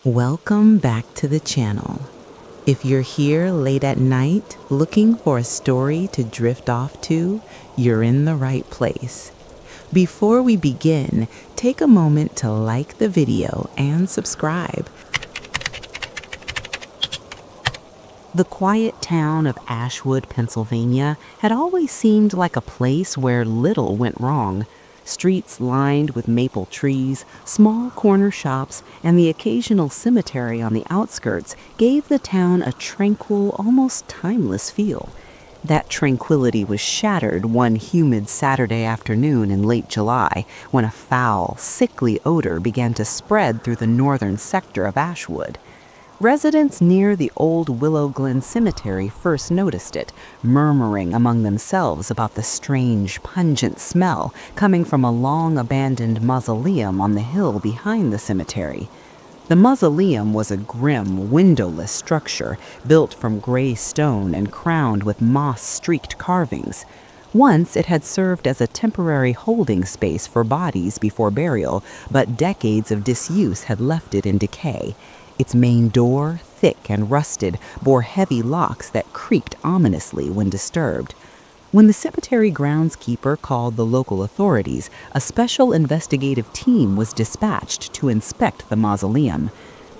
Welcome back to the channel. If you're here late at night looking for a story to drift off to, you're in the right place. Before we begin, take a moment to like the video and subscribe. The quiet town of Ashwood, Pennsylvania, had always seemed like a place where little went wrong. Streets lined with maple trees, small corner shops, and the occasional cemetery on the outskirts gave the town a tranquil, almost timeless feel. That tranquility was shattered one humid Saturday afternoon in late July, when a foul, sickly odor began to spread through the northern sector of Ashwood. Residents near the old Willow Glen Cemetery first noticed it, murmuring among themselves about the strange, pungent smell coming from a long-abandoned mausoleum on the hill behind the cemetery. The mausoleum was a grim, windowless structure built from gray stone and crowned with moss-streaked carvings. Once it had served as a temporary holding space for bodies before burial, but decades of disuse had left it in decay. Its main door, thick and rusted, bore heavy locks that creaked ominously when disturbed. When the cemetery groundskeeper called the local authorities, a special investigative team was dispatched to inspect the mausoleum.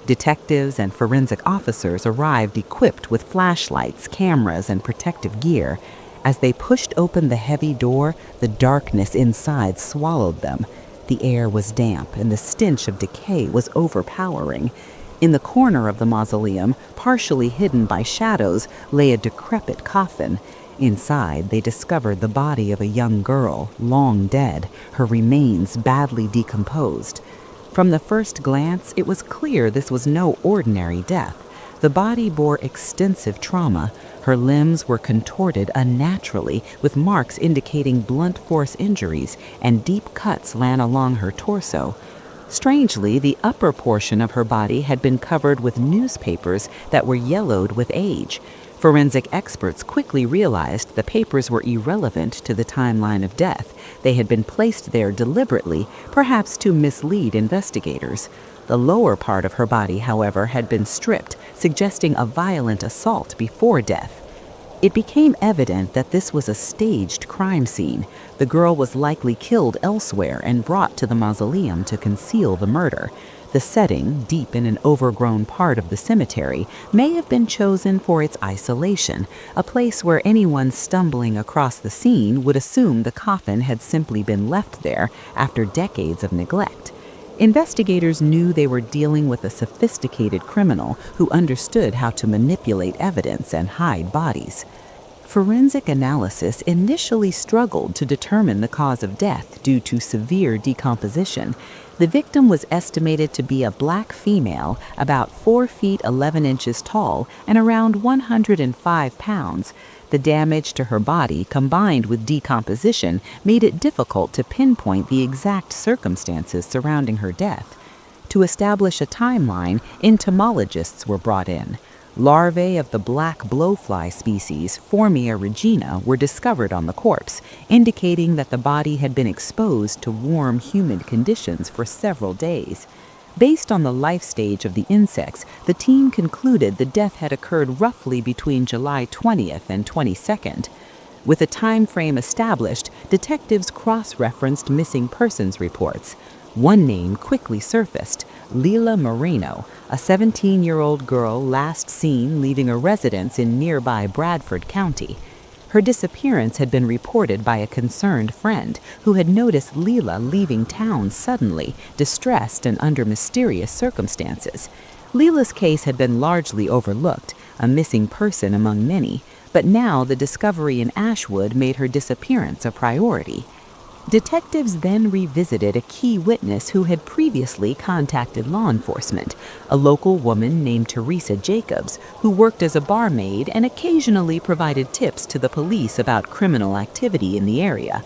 Detectives and forensic officers arrived equipped with flashlights, cameras, and protective gear. As they pushed open the heavy door, the darkness inside swallowed them. The air was damp, and the stench of decay was overpowering. In the corner of the mausoleum, partially hidden by shadows, lay a decrepit coffin. Inside, they discovered the body of a young girl, long dead, her remains badly decomposed. From the first glance, it was clear this was no ordinary death. The body bore extensive trauma. Her limbs were contorted unnaturally, with marks indicating blunt force injuries, and deep cuts ran along her torso. Strangely, the upper portion of her body had been covered with newspapers that were yellowed with age. Forensic experts quickly realized the papers were irrelevant to the timeline of death. They had been placed there deliberately, perhaps to mislead investigators. The lower part of her body, however, had been stripped, suggesting a violent assault before death. It became evident that this was a staged crime scene. The girl was likely killed elsewhere and brought to the mausoleum to conceal the murder. The setting, deep in an overgrown part of the cemetery, may have been chosen for its isolation, a place where anyone stumbling across the scene would assume the coffin had simply been left there after decades of neglect. Investigators knew they were dealing with a sophisticated criminal who understood how to manipulate evidence and hide bodies. Forensic analysis initially struggled to determine the cause of death due to severe decomposition. The victim was estimated to be a black female, about 4 feet 11 inches tall and around 105 pounds. The damage to her body, combined with decomposition, made it difficult to pinpoint the exact circumstances surrounding her death. To establish a timeline, entomologists were brought in. Larvae of the black blowfly species, Formia regina, were discovered on the corpse, indicating that the body had been exposed to warm, humid conditions for several days. Based on the life stage of the insects, the team concluded the death had occurred roughly between July 20th and 22nd. With a time frame established, detectives cross-referenced missing persons reports. One name quickly surfaced: Leila Moreno, a 17-year-old girl last seen leaving a residence in nearby Bradford County. Her disappearance had been reported by a concerned friend who had noticed Leila leaving town suddenly, distressed and under mysterious circumstances. Leila's case had been largely overlooked, a missing person among many, but now the discovery in Ashwood made her disappearance a priority. Detectives then revisited a key witness who had previously contacted law enforcement, a local woman named Teresa Jacobs, who worked as a barmaid and occasionally provided tips to the police about criminal activity in the area.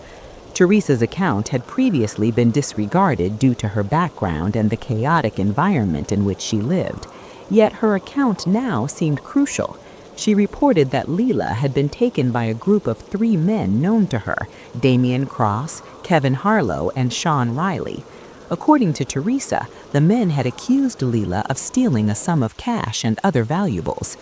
Teresa's account had previously been disregarded due to her background and the chaotic environment in which she lived. Yet her account now seemed crucial. She reported that Leila had been taken by a group of 3 men known to her: Damian Cross, Kevin Harlow, and Sean Riley. According to Teresa, the men had accused Leela of stealing a sum of cash and other valuables.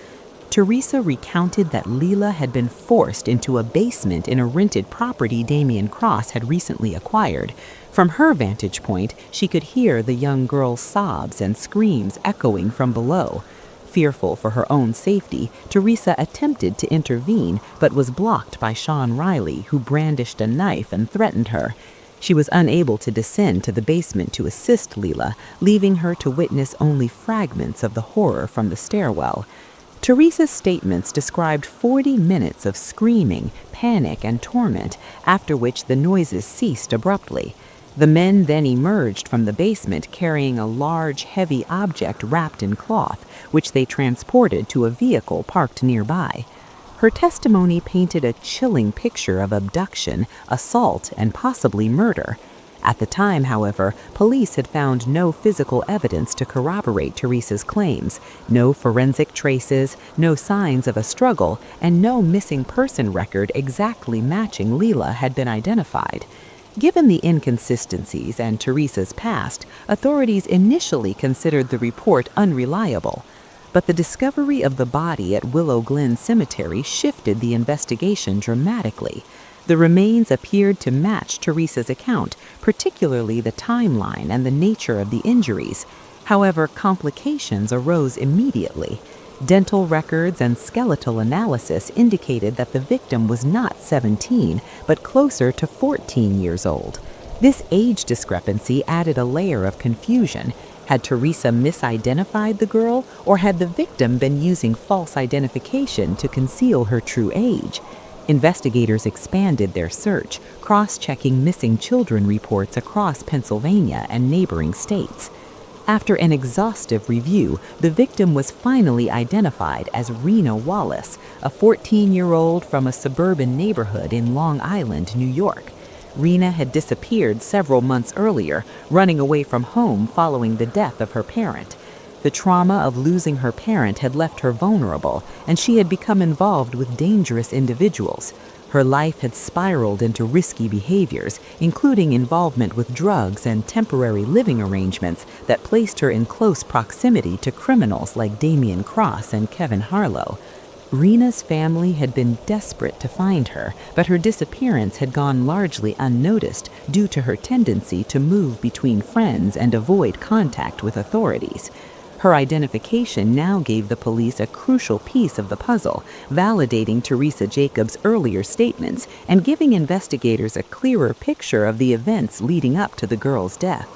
Teresa recounted that Leela had been forced into a basement in a rented property Damien Cross had recently acquired. From her vantage point, she could hear the young girl's sobs and screams echoing from below. Fearful for her own safety, Teresa attempted to intervene but was blocked by Sean Riley, who brandished a knife and threatened her. She was unable to descend to the basement to assist Leela, leaving her to witness only fragments of the horror from the stairwell. Teresa's statements described 40 minutes of screaming, panic, and torment, after which the noises ceased abruptly. The men then emerged from the basement carrying a large, heavy object wrapped in cloth, which they transported to a vehicle parked nearby. Her testimony painted a chilling picture of abduction, assault, and possibly murder. At the time, however, police had found no physical evidence to corroborate Teresa's claims, no forensic traces, no signs of a struggle, and no missing person record exactly matching Leela had been identified. Given the inconsistencies and Teresa's past, authorities initially considered the report unreliable. But the discovery of the body at Willow Glen Cemetery shifted the investigation dramatically. The remains appeared to match Teresa's account, particularly the timeline and the nature of the injuries. However, complications arose immediately. Dental records and skeletal analysis indicated that the victim was not 17, but closer to 14 years old. This age discrepancy added a layer of confusion. Had Teresa misidentified the girl, or had the victim been using false identification to conceal her true age? Investigators expanded their search, cross-checking missing children reports across Pennsylvania and neighboring states. After an exhaustive review, the victim was finally identified as Rena Wallace, a 14-year-old from a suburban neighborhood in Long Island, New York. Rena had disappeared several months earlier, running away from home following the death of her parent. The trauma of losing her parent had left her vulnerable, and she had become involved with dangerous individuals. Her life had spiraled into risky behaviors, including involvement with drugs and temporary living arrangements that placed her in close proximity to criminals like Damien Cross and Kevin Harlow. Rena's family had been desperate to find her, but her disappearance had gone largely unnoticed due to her tendency to move between friends and avoid contact with authorities. Her identification now gave the police a crucial piece of the puzzle, validating Teresa Jacobs' earlier statements and giving investigators a clearer picture of the events leading up to the girl's death.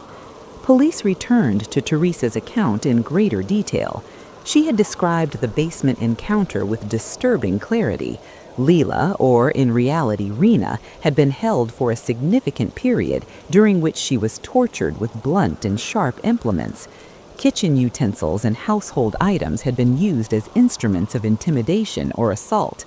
Police returned to Teresa's account in greater detail. She had described the basement encounter with disturbing clarity. Leela, or in reality Rena, had been held for a significant period during which she was tortured with blunt and sharp implements. Kitchen utensils and household items had been used as instruments of intimidation or assault.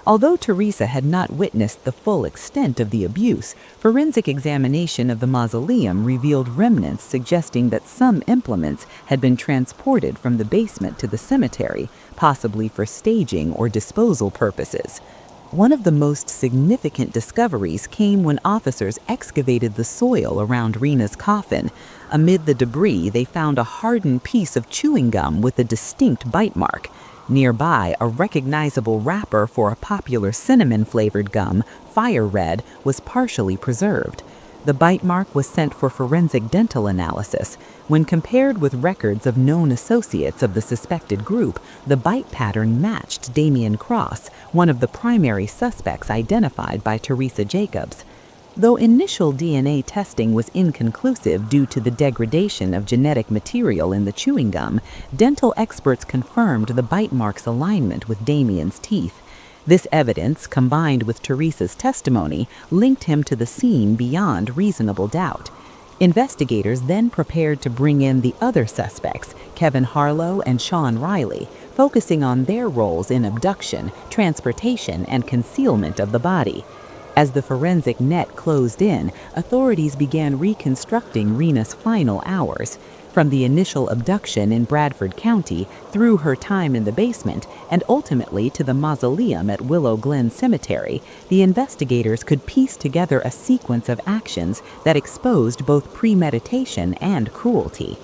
Although Teresa had not witnessed the full extent of the abuse, forensic examination of the mausoleum revealed remnants suggesting that some implements had been transported from the basement to the cemetery, possibly for staging or disposal purposes. One of the most significant discoveries came when officers excavated the soil around Rena's coffin. Amid the debris, they found a hardened piece of chewing gum with a distinct bite mark. Nearby, a recognizable wrapper for a popular cinnamon-flavored gum, Fire Red, was partially preserved. The bite mark was sent for forensic dental analysis. When compared with records of known associates of the suspected group, the bite pattern matched Damien Cross, one of the primary suspects identified by Teresa Jacobs. Though initial DNA testing was inconclusive due to the degradation of genetic material in the chewing gum, dental experts confirmed the bite mark's alignment with Damien's teeth. This evidence, combined with Teresa's testimony, linked him to the scene beyond reasonable doubt. Investigators then prepared to bring in the other suspects, Kevin Harlow and Sean Riley, focusing on their roles in abduction, transportation, and concealment of the body. As the forensic net closed in, authorities began reconstructing Rena's final hours. From the initial abduction in Bradford County through her time in the basement and ultimately to the mausoleum at Willow Glen Cemetery, the investigators could piece together a sequence of actions that exposed both premeditation and cruelty.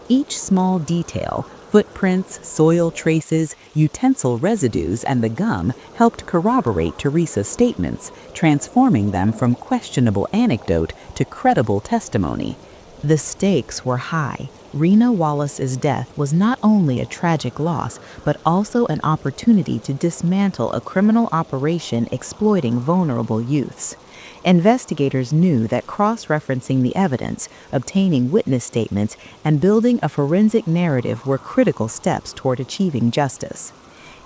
Each small detail, footprints, soil traces, utensil residues, and the gum helped corroborate Teresa's statements, transforming them from questionable anecdote to credible testimony. The stakes were high. Rena Wallace's death was not only a tragic loss, but also an opportunity to dismantle a criminal operation exploiting vulnerable youths. Investigators knew that cross-referencing the evidence, obtaining witness statements, and building a forensic narrative were critical steps toward achieving justice.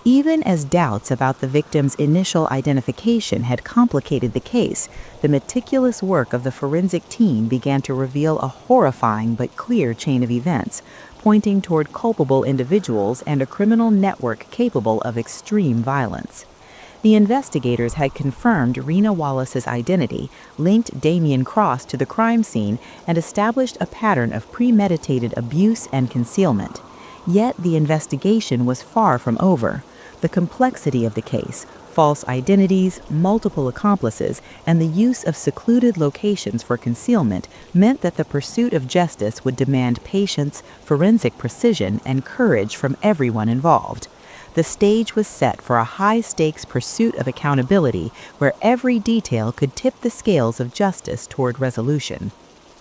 Even as doubts about the victim's initial identification had complicated the case, the meticulous work of the forensic team began to reveal a horrifying but clear chain of events, pointing toward culpable individuals and a criminal network capable of extreme violence. The investigators had confirmed Rena Wallace's identity, linked Damian Cross to the crime scene, and established a pattern of premeditated abuse and concealment. Yet the investigation was far from over. The complexity of the case, false identities, multiple accomplices, and the use of secluded locations for concealment meant that the pursuit of justice would demand patience, forensic precision, and courage from everyone involved. The stage was set for a high-stakes pursuit of accountability where every detail could tip the scales of justice toward resolution.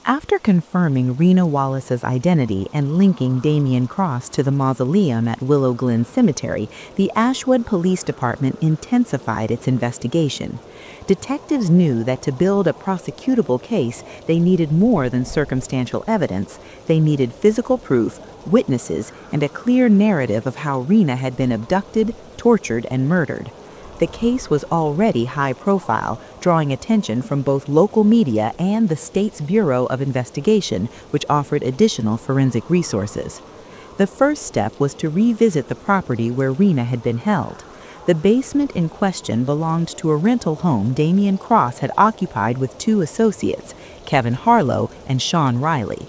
After confirming Rena Wallace's identity and linking Damian Cross to the mausoleum at Willow Glen Cemetery, the Ashwood Police Department intensified its investigation. Detectives knew that to build a prosecutable case, they needed more than circumstantial evidence. They needed physical proof, witnesses, and a clear narrative of how Rena had been abducted, tortured, and murdered. The case was already high profile, drawing attention from both local media and the state's Bureau of Investigation, which offered additional forensic resources. The first step was to revisit the property where Rena had been held. The basement in question belonged to a rental home Damian Cross had occupied with two associates, Kevin Harlow and Sean Riley.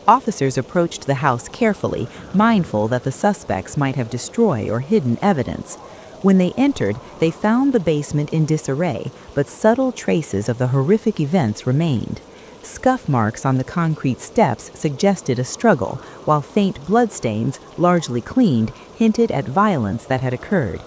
Officers approached the house carefully, mindful that the suspects might have destroyed or hidden evidence. When they entered, they found the basement in disarray, but subtle traces of the horrific events remained. Scuff marks on the concrete steps suggested a struggle, while faint bloodstains, largely cleaned, hinted at violence that had occurred.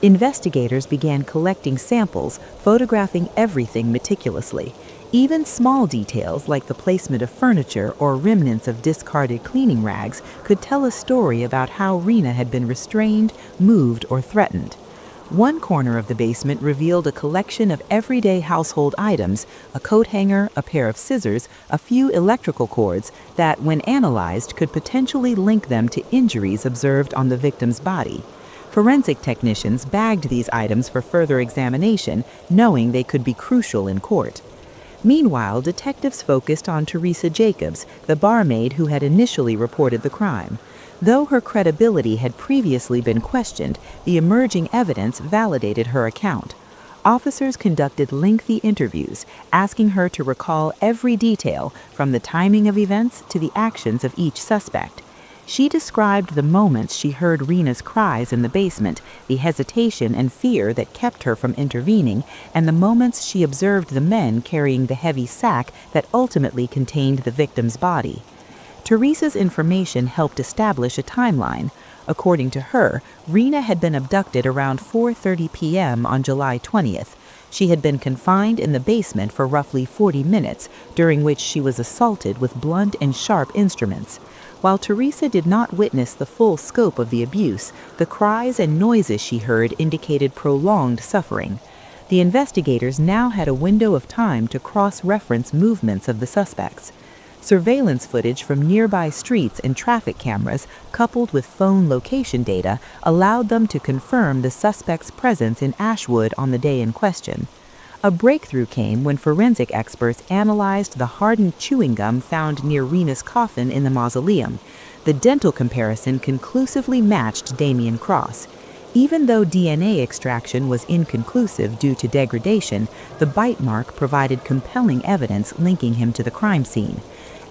Investigators began collecting samples, photographing everything meticulously. Even small details like the placement of furniture or remnants of discarded cleaning rags could tell a story about how Rena had been restrained, moved, or threatened. One corner of the basement revealed a collection of everyday household items, a coat hanger, a pair of scissors, a few electrical cords that, when analyzed, could potentially link them to injuries observed on the victim's body. Forensic technicians bagged these items for further examination, knowing they could be crucial in court. Meanwhile, detectives focused on Teresa Jacobs, the barmaid who had initially reported the crime. Though her credibility had previously been questioned, the emerging evidence validated her account. Officers conducted lengthy interviews, asking her to recall every detail, from the timing of events to the actions of each suspect. She described the moments she heard Rena's cries in the basement, the hesitation and fear that kept her from intervening, and the moments she observed the men carrying the heavy sack that ultimately contained the victim's body. Teresa's information helped establish a timeline. According to her, Rena had been abducted around 4:30 p.m. on July 20th. She had been confined in the basement for roughly 40 minutes, during which she was assaulted with blunt and sharp instruments. While Teresa did not witness the full scope of the abuse, the cries and noises she heard indicated prolonged suffering. The investigators now had a window of time to cross-reference movements of the suspects. Surveillance footage from nearby streets and traffic cameras, coupled with phone location data, allowed them to confirm the suspect's presence in Ashwood on the day in question. A breakthrough came when forensic experts analyzed the hardened chewing gum found near Rena's coffin in the mausoleum. The dental comparison conclusively matched Damian Cross. Even though DNA extraction was inconclusive due to degradation, the bite mark provided compelling evidence linking him to the crime scene.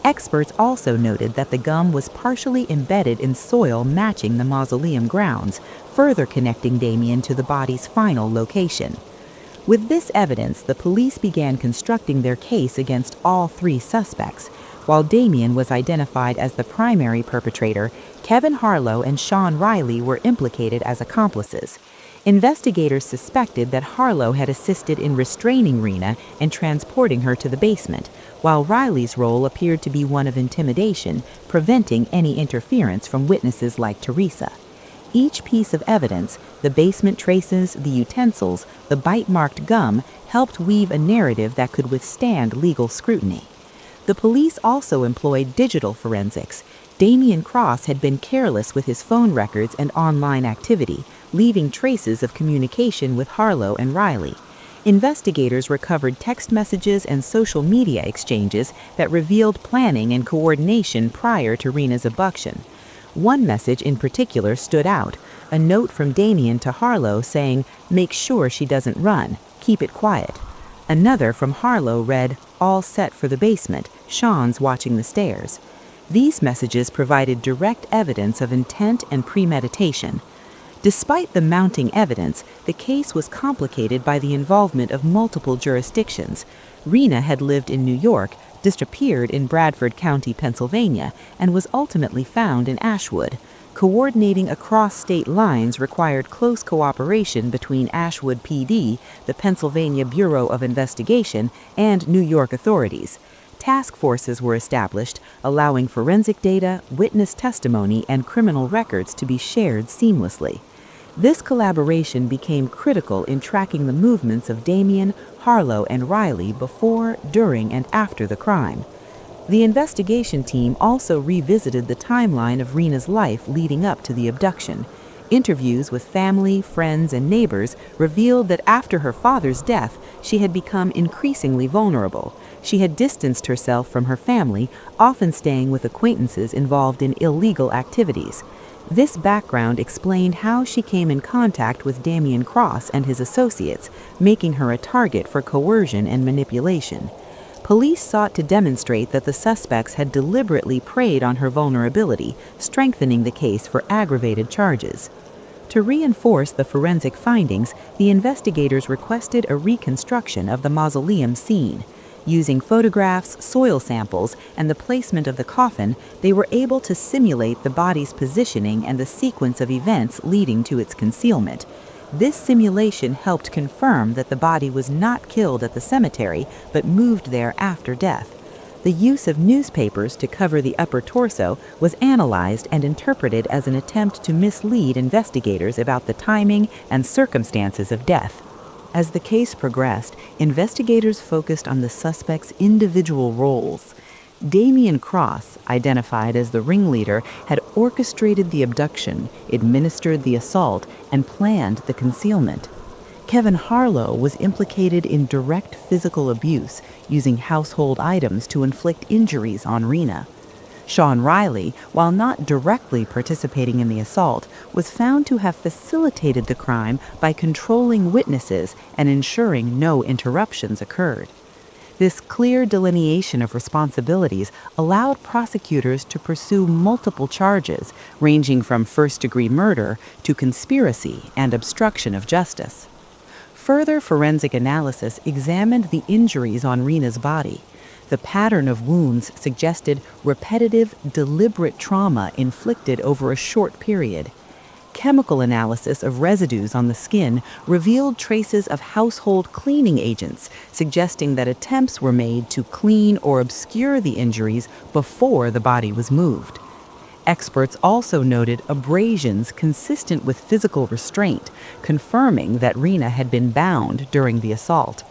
Experts also noted that the gum was partially embedded in soil matching the mausoleum grounds, further connecting Damien to the body's final location. With this evidence, the police began constructing their case against all three suspects. While Damien was identified as the primary perpetrator, Kevin Harlow and Sean Riley were implicated as accomplices. Investigators suspected that Harlow had assisted in restraining Rena and transporting her to the basement, while Riley's role appeared to be one of intimidation, preventing any interference from witnesses like Teresa. Each piece of evidence, the basement traces, the utensils, the bite-marked gum, helped weave a narrative that could withstand legal scrutiny. The police also employed digital forensics. Damien Cross had been careless with his phone records and online activity, leaving traces of communication with Harlow and Riley. Investigators recovered text messages and social media exchanges that revealed planning and coordination prior to Rena's abduction. One message in particular stood out, a note from Damien to Harlow saying, "Make sure she doesn't run, keep it quiet." Another from Harlow read, "All set for the basement, Sean's watching the stairs." These messages provided direct evidence of intent and premeditation. Despite the mounting evidence, the case was complicated by the involvement of multiple jurisdictions. Rena had lived in New York, disappeared in Bradford County, Pennsylvania, and was ultimately found in Ashwood. Coordinating across state lines required close cooperation between Ashwood PD, the Pennsylvania Bureau of Investigation, and New York authorities. Task forces were established, allowing forensic data, witness testimony, and criminal records to be shared seamlessly. This collaboration became critical in tracking the movements of Damien, Harlow, and Riley before, during, and after the crime. The investigation team also revisited the timeline of Rena's life leading up to the abduction. Interviews with family, friends, and neighbors revealed that after her father's death, she had become increasingly vulnerable. She had distanced herself from her family, often staying with acquaintances involved in illegal activities. This background explained how she came in contact with Damien Cross and his associates, making her a target for coercion and manipulation. Police sought to demonstrate that the suspects had deliberately preyed on her vulnerability, strengthening the case for aggravated charges. To reinforce the forensic findings, the investigators requested a reconstruction of the mausoleum scene. Using photographs, soil samples, and the placement of the coffin, they were able to simulate the body's positioning and the sequence of events leading to its concealment. This simulation helped confirm that the body was not killed at the cemetery, but moved there after death. The use of newspapers to cover the upper torso was analyzed and interpreted as an attempt to mislead investigators about the timing and circumstances of death. As the case progressed, investigators focused on the suspects' individual roles. Damien Cross, identified as the ringleader, had orchestrated the abduction, administered the assault, and planned the concealment. Kevin Harlow was implicated in direct physical abuse, using household items to inflict injuries on Rena. Sean Riley, while not directly participating in the assault, was found to have facilitated the crime by controlling witnesses and ensuring no interruptions occurred. This clear delineation of responsibilities allowed prosecutors to pursue multiple charges, ranging from first-degree murder to conspiracy and obstruction of justice. Further forensic analysis examined the injuries on Rena's body. The pattern of wounds suggested repetitive, deliberate trauma inflicted over a short period. Chemical analysis of residues on the skin revealed traces of household cleaning agents, suggesting that attempts were made to clean or obscure the injuries before the body was moved. Experts also noted abrasions consistent with physical restraint, confirming that Rena had been bound during the assault.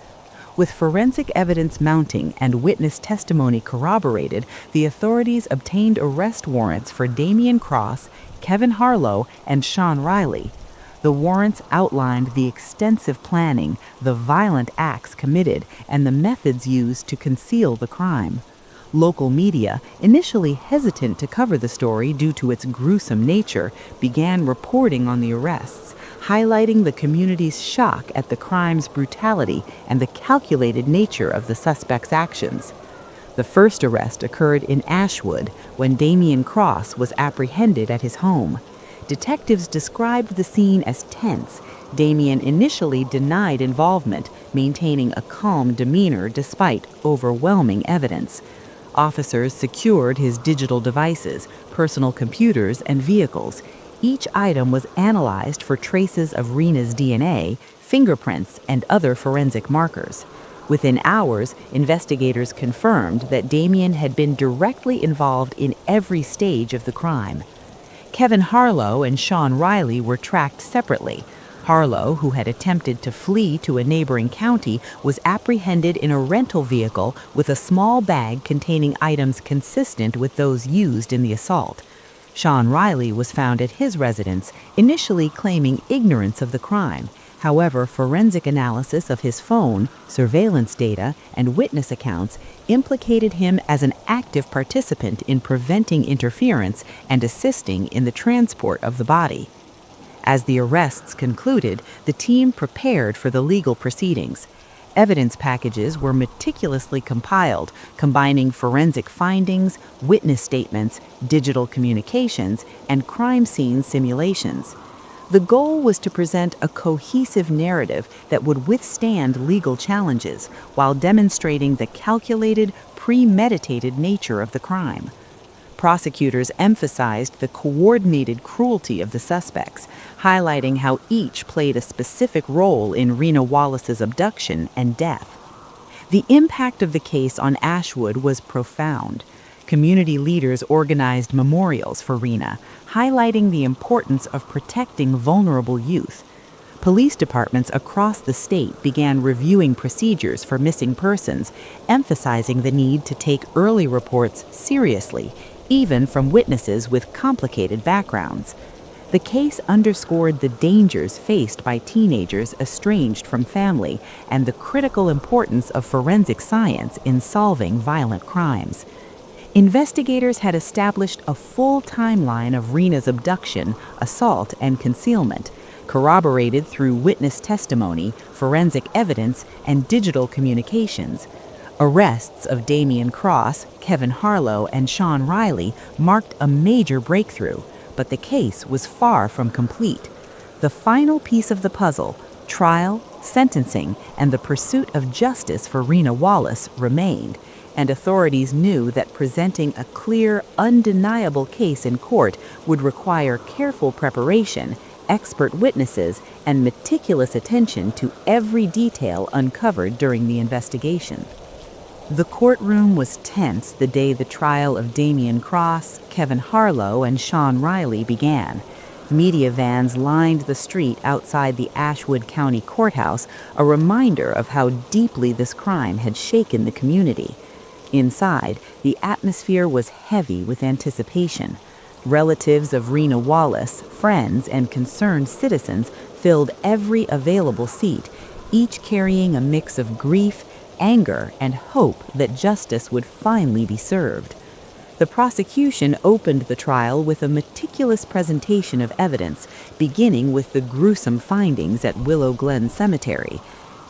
With forensic evidence mounting and witness testimony corroborated, the authorities obtained arrest warrants for Damien Cross, Kevin Harlow, and Sean Riley. The warrants outlined the extensive planning, the violent acts committed, and the methods used to conceal the crime. Local media, initially hesitant to cover the story due to its gruesome nature, began reporting on the arrests, highlighting the community's shock at the crime's brutality and the calculated nature of the suspects' actions. The first arrest occurred in Ashwood when Damian Cross was apprehended at his home. Detectives described the scene as tense. Damian initially denied involvement, maintaining a calm demeanor despite overwhelming evidence. Officers secured his digital devices, personal computers, and vehicles. Each item was analyzed for traces of Rena's DNA, fingerprints, and other forensic markers. Within hours, investigators confirmed that Damian had been directly involved in every stage of the crime. Kevin Harlow and Sean Riley were tracked separately. Harlow, who had attempted to flee to a neighboring county, was apprehended in a rental vehicle with a small bag containing items consistent with those used in the assault. Sean Riley was found at his residence, initially claiming ignorance of the crime. However, forensic analysis of his phone, surveillance data, and witness accounts implicated him as an active participant in preventing interference and assisting in the transport of the body. As the arrests concluded, the team prepared for the legal proceedings. Evidence packages were meticulously compiled, combining forensic findings, witness statements, digital communications, and crime scene simulations. The goal was to present a cohesive narrative that would withstand legal challenges while demonstrating the calculated, premeditated nature of the crime. Prosecutors emphasized the coordinated cruelty of the suspects, highlighting how each played a specific role in Rena Wallace's abduction and death. The impact of the case on Ashwood was profound. Community leaders organized memorials for Rena, highlighting the importance of protecting vulnerable youth. Police departments across the state began reviewing procedures for missing persons, emphasizing the need to take early reports seriously, even from witnesses with complicated backgrounds. The case underscored the dangers faced by teenagers estranged from family and the critical importance of forensic science in solving violent crimes. Investigators had established a full timeline of Rena's abduction, assault, and concealment, corroborated through witness testimony, forensic evidence, and digital communications. Arrests of Damian Cross, Kevin Harlow, and Sean Riley marked a major breakthrough, but the case was far from complete. The final piece of the puzzle, trial, sentencing, and the pursuit of justice for Rena Wallace remained, and authorities knew that presenting a clear, undeniable case in court would require careful preparation, expert witnesses, and meticulous attention to every detail uncovered during the investigation. The courtroom was tense the day the trial of Damian Cross, Kevin Harlow, and Sean Riley began. Media vans lined the street outside the Ashwood County Courthouse, a reminder of how deeply this crime had shaken the community. Inside, the atmosphere was heavy with anticipation. Relatives of Rena Wallace, friends, and concerned citizens filled every available seat, each carrying a mix of grief, anger, and hope that justice would finally be served. The prosecution opened the trial with a meticulous presentation of evidence, beginning with the gruesome findings at Willow Glen Cemetery.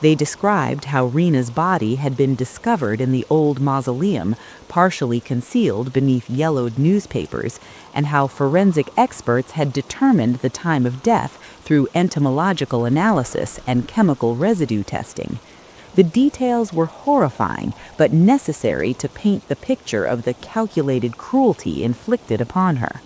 They described how Rena's body had been discovered in the old mausoleum, partially concealed beneath yellowed newspapers, and how forensic experts had determined the time of death through entomological analysis and chemical residue testing. The details were horrifying, but necessary to paint the picture of the calculated cruelty inflicted upon her.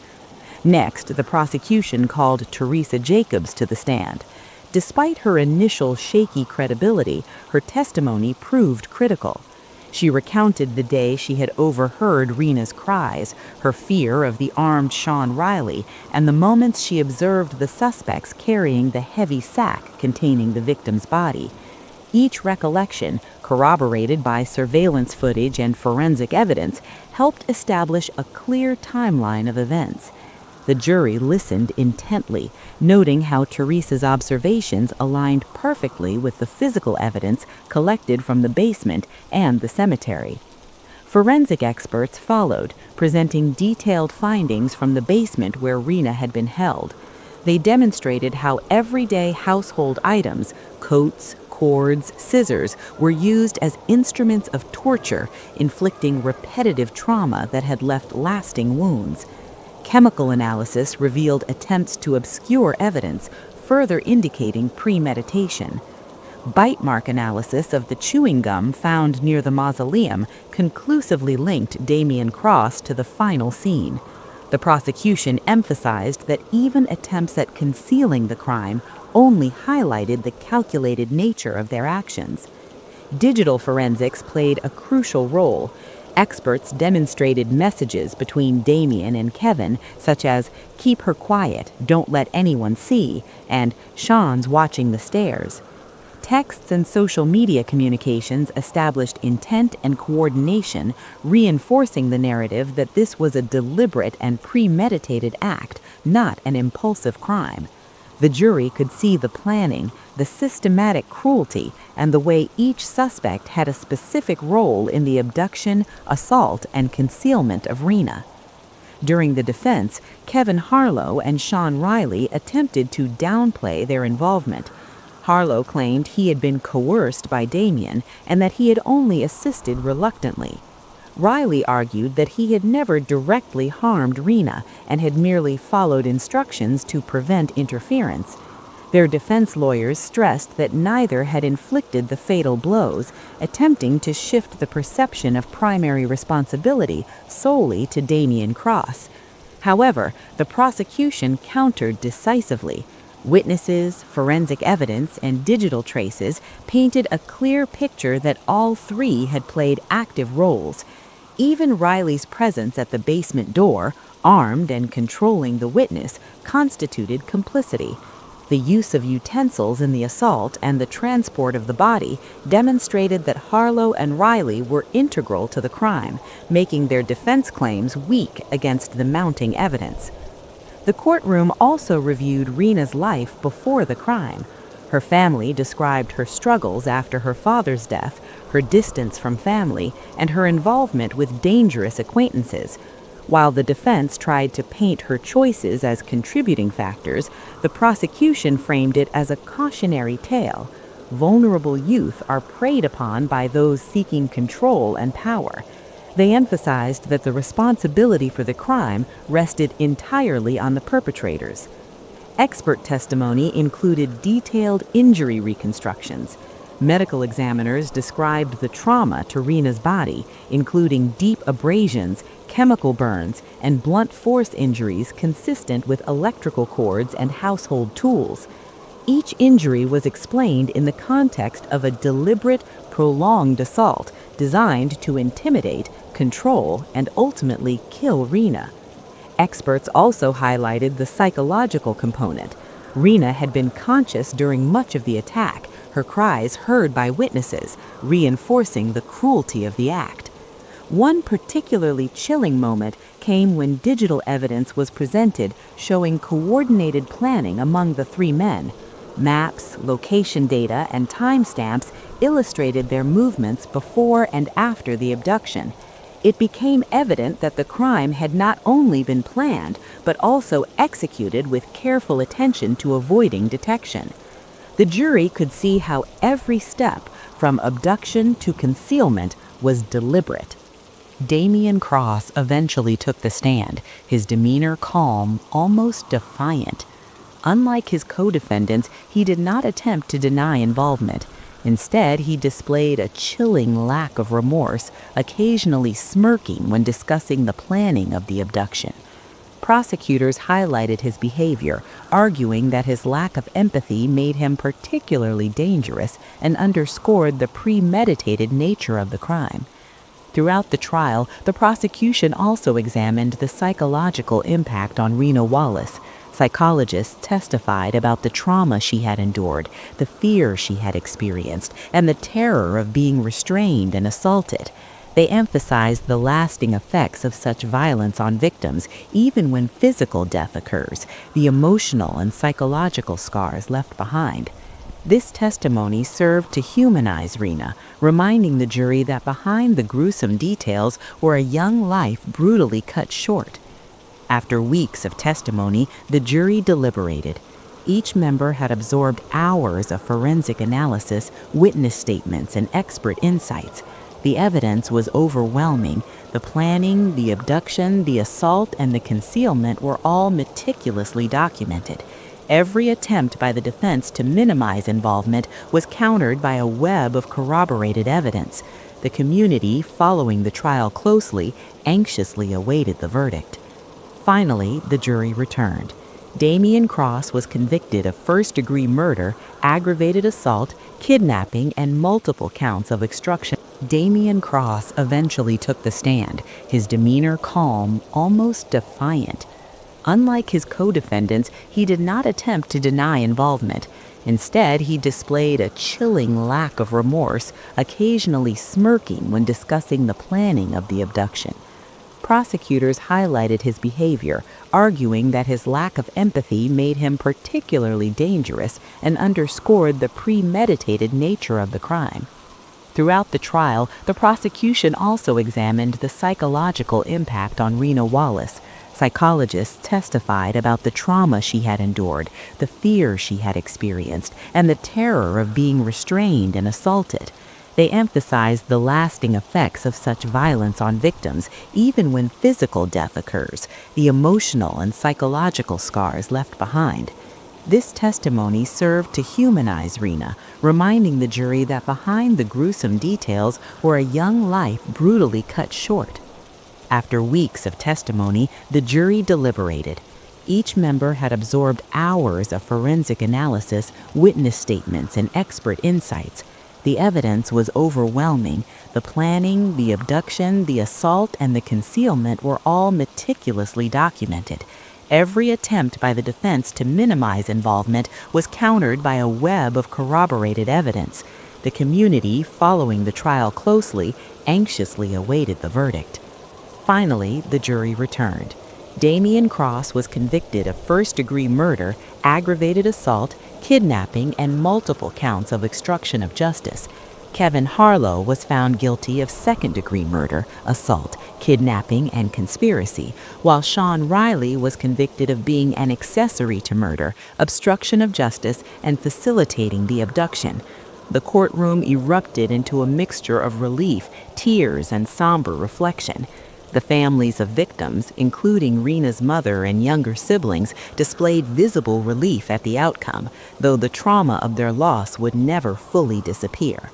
Next, the prosecution called Teresa Jacobs to the stand. Despite her initial shaky credibility, her testimony proved critical. She recounted the day she had overheard Rena's cries, her fear of the armed Sean Riley, and the moments she observed the suspects carrying the heavy sack containing the victim's body. Each recollection, corroborated by surveillance footage and forensic evidence, helped establish a clear timeline of events. The jury listened intently, noting how Teresa's observations aligned perfectly with the physical evidence collected from the basement and the cemetery. Forensic experts followed, presenting detailed findings from the basement where Rena had been held. They demonstrated how everyday household items, coats, cords, scissors were used as instruments of torture, inflicting repetitive trauma that had left lasting wounds. Chemical analysis revealed attempts to obscure evidence, further indicating premeditation. Bite mark analysis of the chewing gum found near the mausoleum conclusively linked Damien Cross to the final scene. The prosecution emphasized that even attempts at concealing the crime only highlighted the calculated nature of their actions. Digital forensics played a crucial role. Experts demonstrated messages between Damien and Kevin, such as, "Keep her quiet, don't let anyone see," and "Sean's watching the stairs." Texts and social media communications established intent and coordination, reinforcing the narrative that this was a deliberate and premeditated act, not an impulsive crime. The jury could see the planning, the systematic cruelty, and the way each suspect had a specific role in the abduction, assault, and concealment of Rena. During the defense, Kevin Harlow and Sean Riley attempted to downplay their involvement. Harlow claimed he had been coerced by Damien and that he had only assisted reluctantly. Riley argued that he had never directly harmed Rena and had merely followed instructions to prevent interference. Their defense lawyers stressed that neither had inflicted the fatal blows, attempting to shift the perception of primary responsibility solely to Damien Cross. However, the prosecution countered decisively. Witnesses, forensic evidence, and digital traces painted a clear picture that all three had played active roles. Even Riley's presence at the basement door, armed and controlling the witness, constituted complicity. The use of utensils in the assault and the transport of the body demonstrated that Harlow and Riley were integral to the crime, making their defense claims weak against the mounting evidence. The courtroom also reviewed Rena's life before the crime. Her family described her struggles after her father's death, her distance from family, and her involvement with dangerous acquaintances. While the defense tried to paint her choices as contributing factors, the prosecution framed it as a cautionary tale. Vulnerable youth are preyed upon by those seeking control and power. They emphasized that the responsibility for the crime rested entirely on the perpetrators. Expert testimony included detailed injury reconstructions. Medical examiners described the trauma to Rena's body, including deep abrasions, chemical burns, and blunt force injuries consistent with electrical cords and household tools. Each injury was explained in the context of a deliberate, prolonged assault designed to intimidate, control, and ultimately kill Rena. Experts also highlighted the psychological component. Rena had been conscious during much of the attack, her cries heard by witnesses, reinforcing the cruelty of the act. One particularly chilling moment came when digital evidence was presented showing coordinated planning among the three men. Maps, location data, and timestamps illustrated their movements before and after the abduction. It became evident that the crime had not only been planned, but also executed with careful attention to avoiding detection. The jury could see how every step, from abduction to concealment, was deliberate. Damien Cross eventually took the stand, his demeanor calm, almost defiant. Unlike his co-defendants, he did not attempt to deny involvement. Instead, he displayed a chilling lack of remorse, occasionally smirking when discussing the planning of the abduction. Prosecutors highlighted his behavior, arguing that his lack of empathy made him particularly dangerous and underscored the premeditated nature of the crime. Throughout the trial, the prosecution also examined the psychological impact on Rena Wallace. Psychologists testified about the trauma she had endured, the fear she had experienced, and the terror of being restrained and assaulted. They emphasized the lasting effects of such violence on victims, even when physical death occurs, the emotional and psychological scars left behind. This testimony served to humanize Rena, reminding the jury that behind the gruesome details were a young life brutally cut short. After weeks of testimony, the jury deliberated. Each member had absorbed hours of forensic analysis, witness statements, and expert insights. The evidence was overwhelming. The planning, the abduction, the assault, and the concealment were all meticulously documented. Every attempt by the defense to minimize involvement was countered by a web of corroborated evidence. The community, following the trial closely, anxiously awaited the verdict. Finally, the jury returned. Damian Cross was convicted of first-degree murder, aggravated assault, kidnapping, and multiple counts of extortion. Damian Cross eventually took the stand, his demeanor calm, almost defiant. Unlike his co-defendants, he did not attempt to deny involvement. Instead, he displayed a chilling lack of remorse, occasionally smirking when discussing the planning of the abduction. Prosecutors highlighted his behavior, arguing that his lack of empathy made him particularly dangerous and underscored the premeditated nature of the crime. Throughout the trial, the prosecution also examined the psychological impact on Rena Wallace. Psychologists testified about the trauma she had endured, the fear she had experienced, and the terror of being restrained and assaulted. They emphasized the lasting effects of such violence on victims, even when physical death occurs, the emotional and psychological scars left behind. This testimony served to humanize Rena, reminding the jury that behind the gruesome details were a young life brutally cut short. After weeks of testimony, the jury deliberated. Each member had absorbed hours of forensic analysis, witness statements, and expert insights. The evidence was overwhelming. The planning, the abduction, the assault, and the concealment were all meticulously documented. Every attempt by the defense to minimize involvement was countered by a web of corroborated evidence. The community, following the trial closely, anxiously awaited the verdict. Finally, the jury returned. Damian Cross was convicted of first-degree murder, aggravated assault, kidnapping, and multiple counts of obstruction of justice. Kevin Harlow was found guilty of second-degree murder, assault, kidnapping, and conspiracy, while Sean Riley was convicted of being an accessory to murder, obstruction of justice, and facilitating the abduction. The courtroom erupted into a mixture of relief, tears, and somber reflection. The families of victims, including Rena's mother and younger siblings, displayed visible relief at the outcome, though the trauma of their loss would never fully disappear.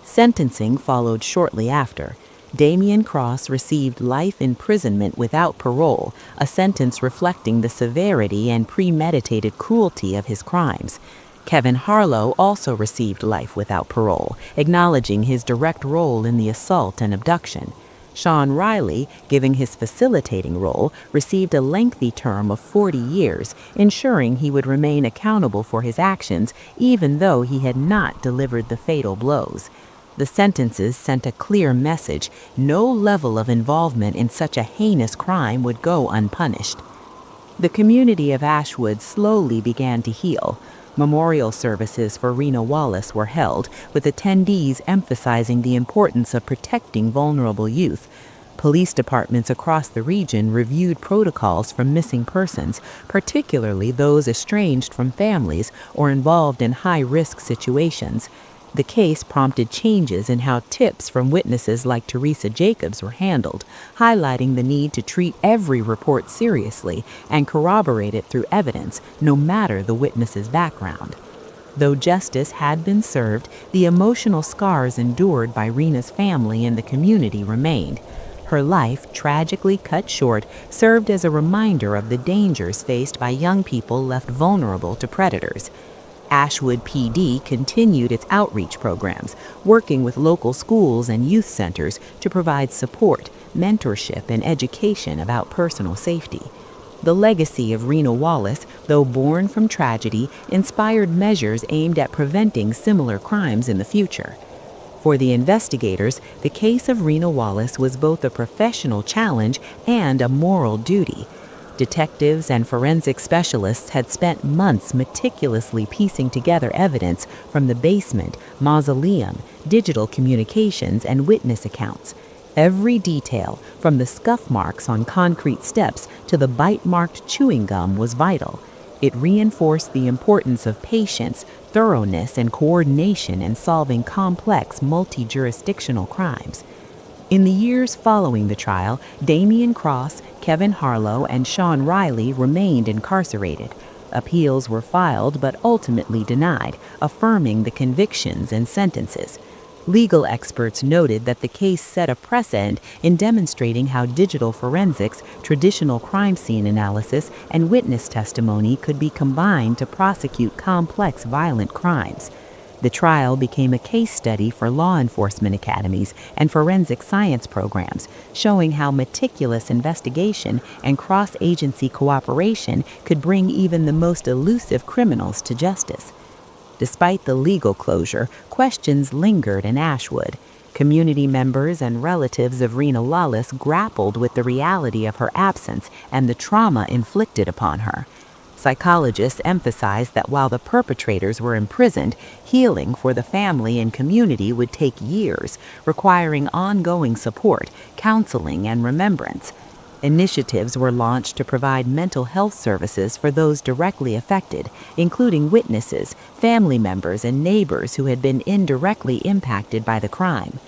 Sentencing followed shortly after. Damian Cross received life imprisonment without parole, a sentence reflecting the severity and premeditated cruelty of his crimes. Kevin Harlow also received life without parole, acknowledging his direct role in the assault and abduction. Sean Riley, giving his facilitating role, received a lengthy term of 40 years, ensuring he would remain accountable for his actions even though he had not delivered the fatal blows. The sentences sent a clear message: no level of involvement in such a heinous crime would go unpunished. The community of Ashwood slowly began to heal. Memorial services for Rena Wallace were held, with attendees emphasizing the importance of protecting vulnerable youth. Police departments across the region reviewed protocols for missing persons, particularly those estranged from families or involved in high-risk situations. The case prompted changes in how tips from witnesses like Teresa Jacobs were handled, highlighting the need to treat every report seriously and corroborate it through evidence, no matter the witness's background. Though justice had been served, the emotional scars endured by Rena's family and the community remained. Her life, tragically cut short, served as a reminder of the dangers faced by young people left vulnerable to predators. Ashwood PD continued its outreach programs, working with local schools and youth centers to provide support, mentorship, and education about personal safety. The legacy of Rena Wallace, though born from tragedy, inspired measures aimed at preventing similar crimes in the future. For the investigators, the case of Rena Wallace was both a professional challenge and a moral duty. Detectives and forensic specialists had spent months meticulously piecing together evidence from the basement, mausoleum, digital communications, and witness accounts. Every detail, from the scuff marks on concrete steps to the bite-marked chewing gum, was vital. It reinforced the importance of patience, thoroughness, and coordination in solving complex multi-jurisdictional crimes. In the years following the trial, Damian Cross, Kevin Harlow, and Sean Riley remained incarcerated. Appeals were filed but ultimately denied, affirming the convictions and sentences. Legal experts noted that the case set a precedent in demonstrating how digital forensics, traditional crime scene analysis, and witness testimony could be combined to prosecute complex violent crimes. The trial became a case study for law enforcement academies and forensic science programs, showing how meticulous investigation and cross-agency cooperation could bring even the most elusive criminals to justice. Despite the legal closure, questions lingered in Ashwood. Community members and relatives of Rena Wallace grappled with the reality of her absence and the trauma inflicted upon her. Psychologists emphasized that while the perpetrators were imprisoned, healing for the family and community would take years, requiring ongoing support, counseling, and remembrance. Initiatives were launched to provide mental health services for those directly affected, including witnesses, family members, and neighbors who had been indirectly impacted by the crime.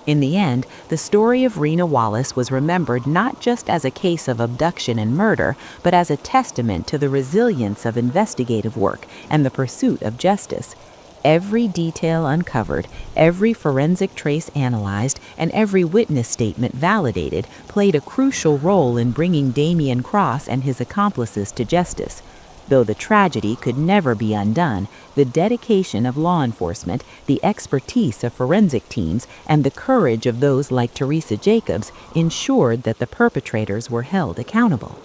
In the end, the story of Rena Wallace was remembered not just as a case of abduction and murder, but as a testament to the resilience of investigative work and the pursuit of justice. Every detail uncovered, every forensic trace analyzed, and every witness statement validated played a crucial role in bringing Damian Cross and his accomplices to justice. Though the tragedy could never be undone, the dedication of law enforcement, the expertise of forensic teams, and the courage of those like Teresa Jacobs ensured that the perpetrators were held accountable.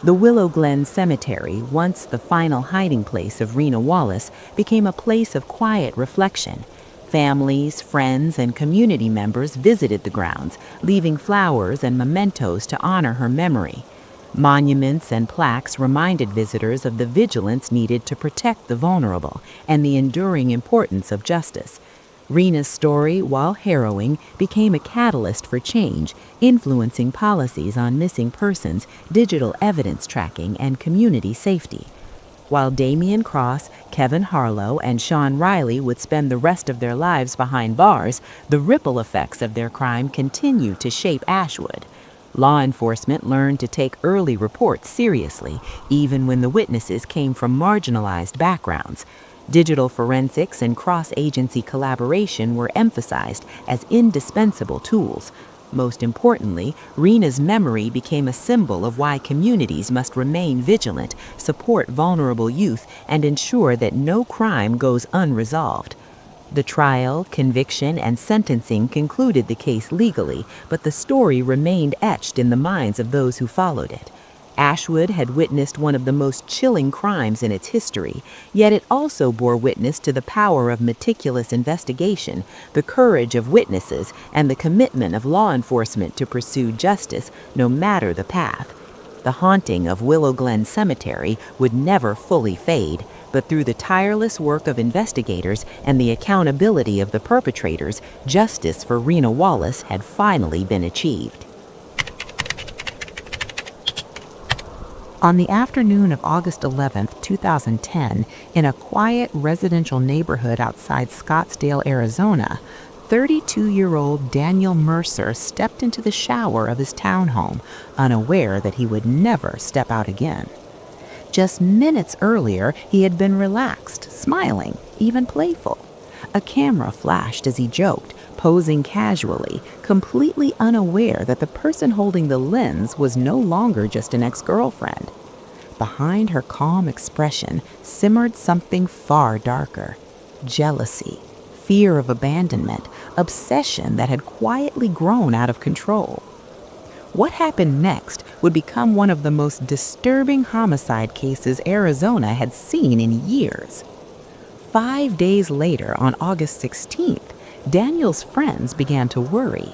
The Willow Glen Cemetery, once the final hiding place of Rena Wallace, became a place of quiet reflection. Families, friends, and community members visited the grounds, leaving flowers and mementos to honor her memory. Monuments and plaques reminded visitors of the vigilance needed to protect the vulnerable and the enduring importance of justice. Rena's story, while harrowing, became a catalyst for change, influencing policies on missing persons, digital evidence tracking, and community safety. While Damian Cross, Kevin Harlow, and Sean Riley would spend the rest of their lives behind bars, the ripple effects of their crime continue to shape Ashwood. Law enforcement learned to take early reports seriously, even when the witnesses came from marginalized backgrounds. Digital forensics and cross-agency collaboration were emphasized as indispensable tools. Most importantly, Rena's memory became a symbol of why communities must remain vigilant, support vulnerable youth, and ensure that no crime goes unresolved. The trial, conviction, and sentencing concluded the case legally, but the story remained etched in the minds of those who followed it. Ashwood had witnessed one of the most chilling crimes in its history, yet it also bore witness to the power of meticulous investigation, the courage of witnesses, and the commitment of law enforcement to pursue justice no matter the path. The haunting of Willow Glen Cemetery would never fully fade, but through the tireless work of investigators and the accountability of the perpetrators, justice for Rena Wallace had finally been achieved. On the afternoon of August 11, 2010, in a quiet residential neighborhood outside Scottsdale, Arizona, 32-year-old Daniel Mercer stepped into the shower of his townhome, unaware that he would never step out again. Just minutes earlier, he had been relaxed, smiling, even playful. A camera flashed as he joked, posing casually, completely unaware that the person holding the lens was no longer just an ex-girlfriend. Behind her calm expression simmered something far darker: jealousy, fear of abandonment, obsession that had quietly grown out of control. What happened next would become one of the most disturbing homicide cases Arizona had seen in years. 5 days later, on August 16th, Daniel's friends began to worry.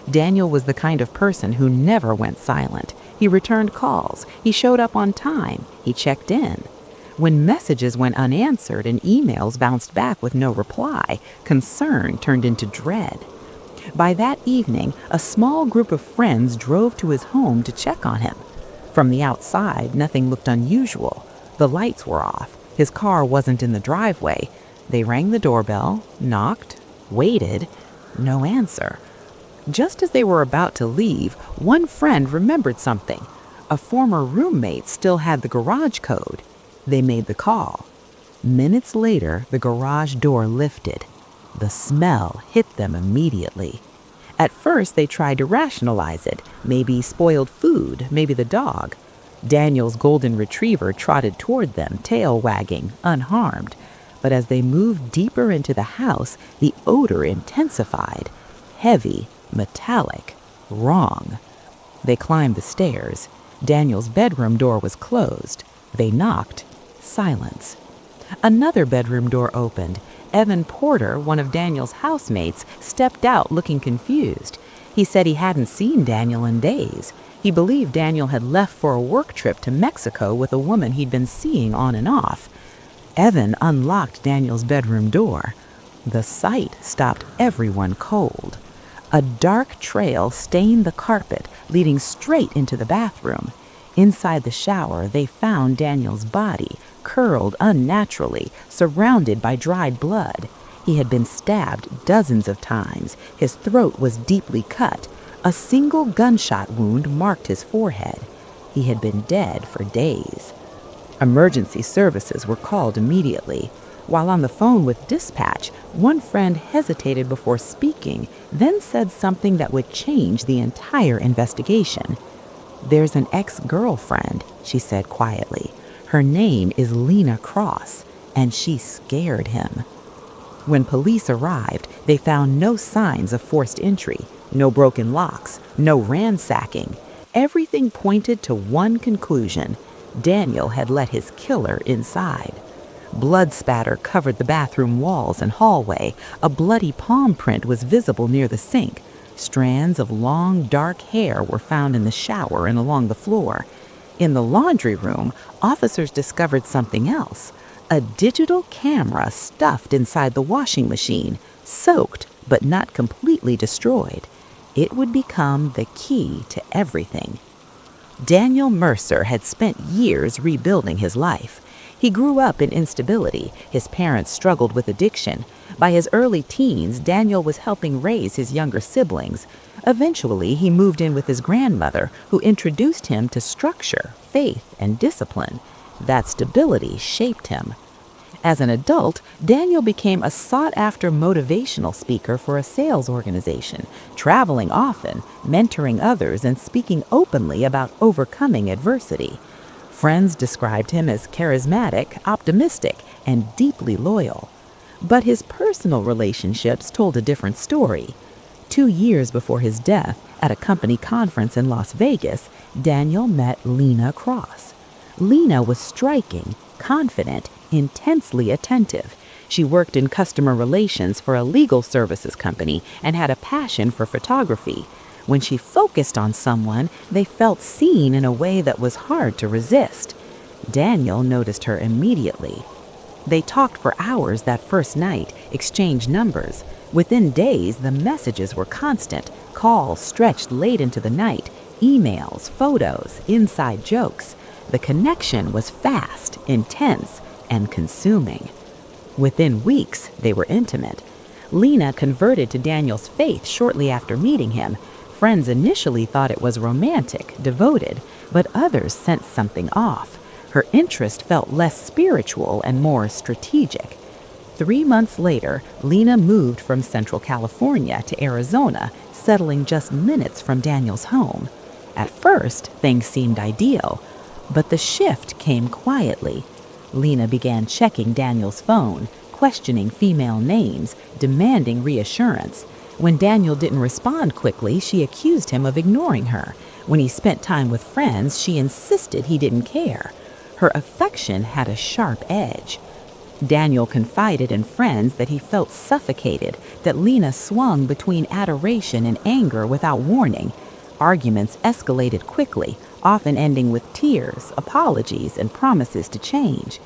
Daniel was the kind of person who never went silent. He returned calls, he showed up on time, he checked in. When messages went unanswered and emails bounced back with no reply, concern turned into dread. By that evening, a small group of friends drove to his home to check on him. From the outside, nothing looked unusual. The lights were off. His car wasn't in the driveway. They rang the doorbell, knocked, waited. No answer. Just as they were about to leave, one friend remembered something. A former roommate still had the garage code. They made the call. Minutes later, the garage door lifted. The smell hit them immediately. At first, they tried to rationalize it. Maybe spoiled food, maybe the dog. Daniel's golden retriever trotted toward them, tail wagging, unharmed. But as they moved deeper into the house, the odor intensified. Heavy, metallic, wrong. They climbed the stairs. Daniel's bedroom door was closed. They knocked. Silence. Another bedroom door opened. Evan Porter, one of Daniel's housemates, stepped out looking confused. He said he hadn't seen Daniel in days. He believed Daniel had left for a work trip to Mexico with a woman he'd been seeing on and off. Evan unlocked Daniel's bedroom door. The sight stopped everyone cold. A dark trail stained the carpet, leading straight into the bathroom. Inside the shower, they found Daniel's body, curled unnaturally, surrounded by dried blood. He had been stabbed dozens of times. His throat was deeply cut. A single gunshot wound marked his forehead. He had been dead for days. Emergency services were called immediately. While on the phone with dispatch, one friend hesitated before speaking, then said something that would change the entire investigation. "There's an ex-girlfriend," she said quietly. "Her name is Lena Cross, and she scared him." When police arrived, they found no signs of forced entry, no broken locks, no ransacking. Everything pointed to one conclusion: Daniel had let his killer inside. Blood spatter covered the bathroom walls and hallway. A bloody palm print was visible near the sink. Strands of long, dark hair were found in the shower and along the floor. In the laundry room, officers discovered something else: a digital camera stuffed inside the washing machine, soaked but not completely destroyed. It would become the key to everything. Daniel Mercer had spent years rebuilding his life. He grew up in instability. His parents struggled with addiction. By his early teens, Daniel was helping raise his younger siblings. Eventually, he moved in with his grandmother, who introduced him to structure, faith, and discipline. That stability shaped him. As an adult, Daniel became a sought-after motivational speaker for a sales organization, traveling often, mentoring others, and speaking openly about overcoming adversity. Friends described him as charismatic, optimistic, and deeply loyal. But his personal relationships told a different story. 2 years before his death, at a company conference in Las Vegas, Daniel met Lena Cross. Lena was striking, confident, intensely attentive. She worked in customer relations for a legal services company and had a passion for photography. When she focused on someone, they felt seen in a way that was hard to resist. Daniel noticed her immediately. They talked for hours that first night, exchanged numbers. Within days, the messages were constant. Calls stretched late into the night. Emails, photos, inside jokes. The connection was fast, intense, and consuming. Within weeks, they were intimate. Lena converted to Daniel's faith shortly after meeting him. Friends initially thought it was romantic, devoted, but others sensed something off. Her interest felt less spiritual and more strategic. 3 months later, Lena moved from Central California to Arizona, settling just minutes from Daniel's home. At first, things seemed ideal, but the shift came quietly. Lena began checking Daniel's phone, questioning female names, demanding reassurance. When Daniel didn't respond quickly, she accused him of ignoring her. When he spent time with friends, she insisted he didn't care. Her affection had a sharp edge. Daniel confided in friends that he felt suffocated, that Lena swung between adoration and anger without warning. Arguments escalated quickly, often ending with tears, apologies, and promises to change.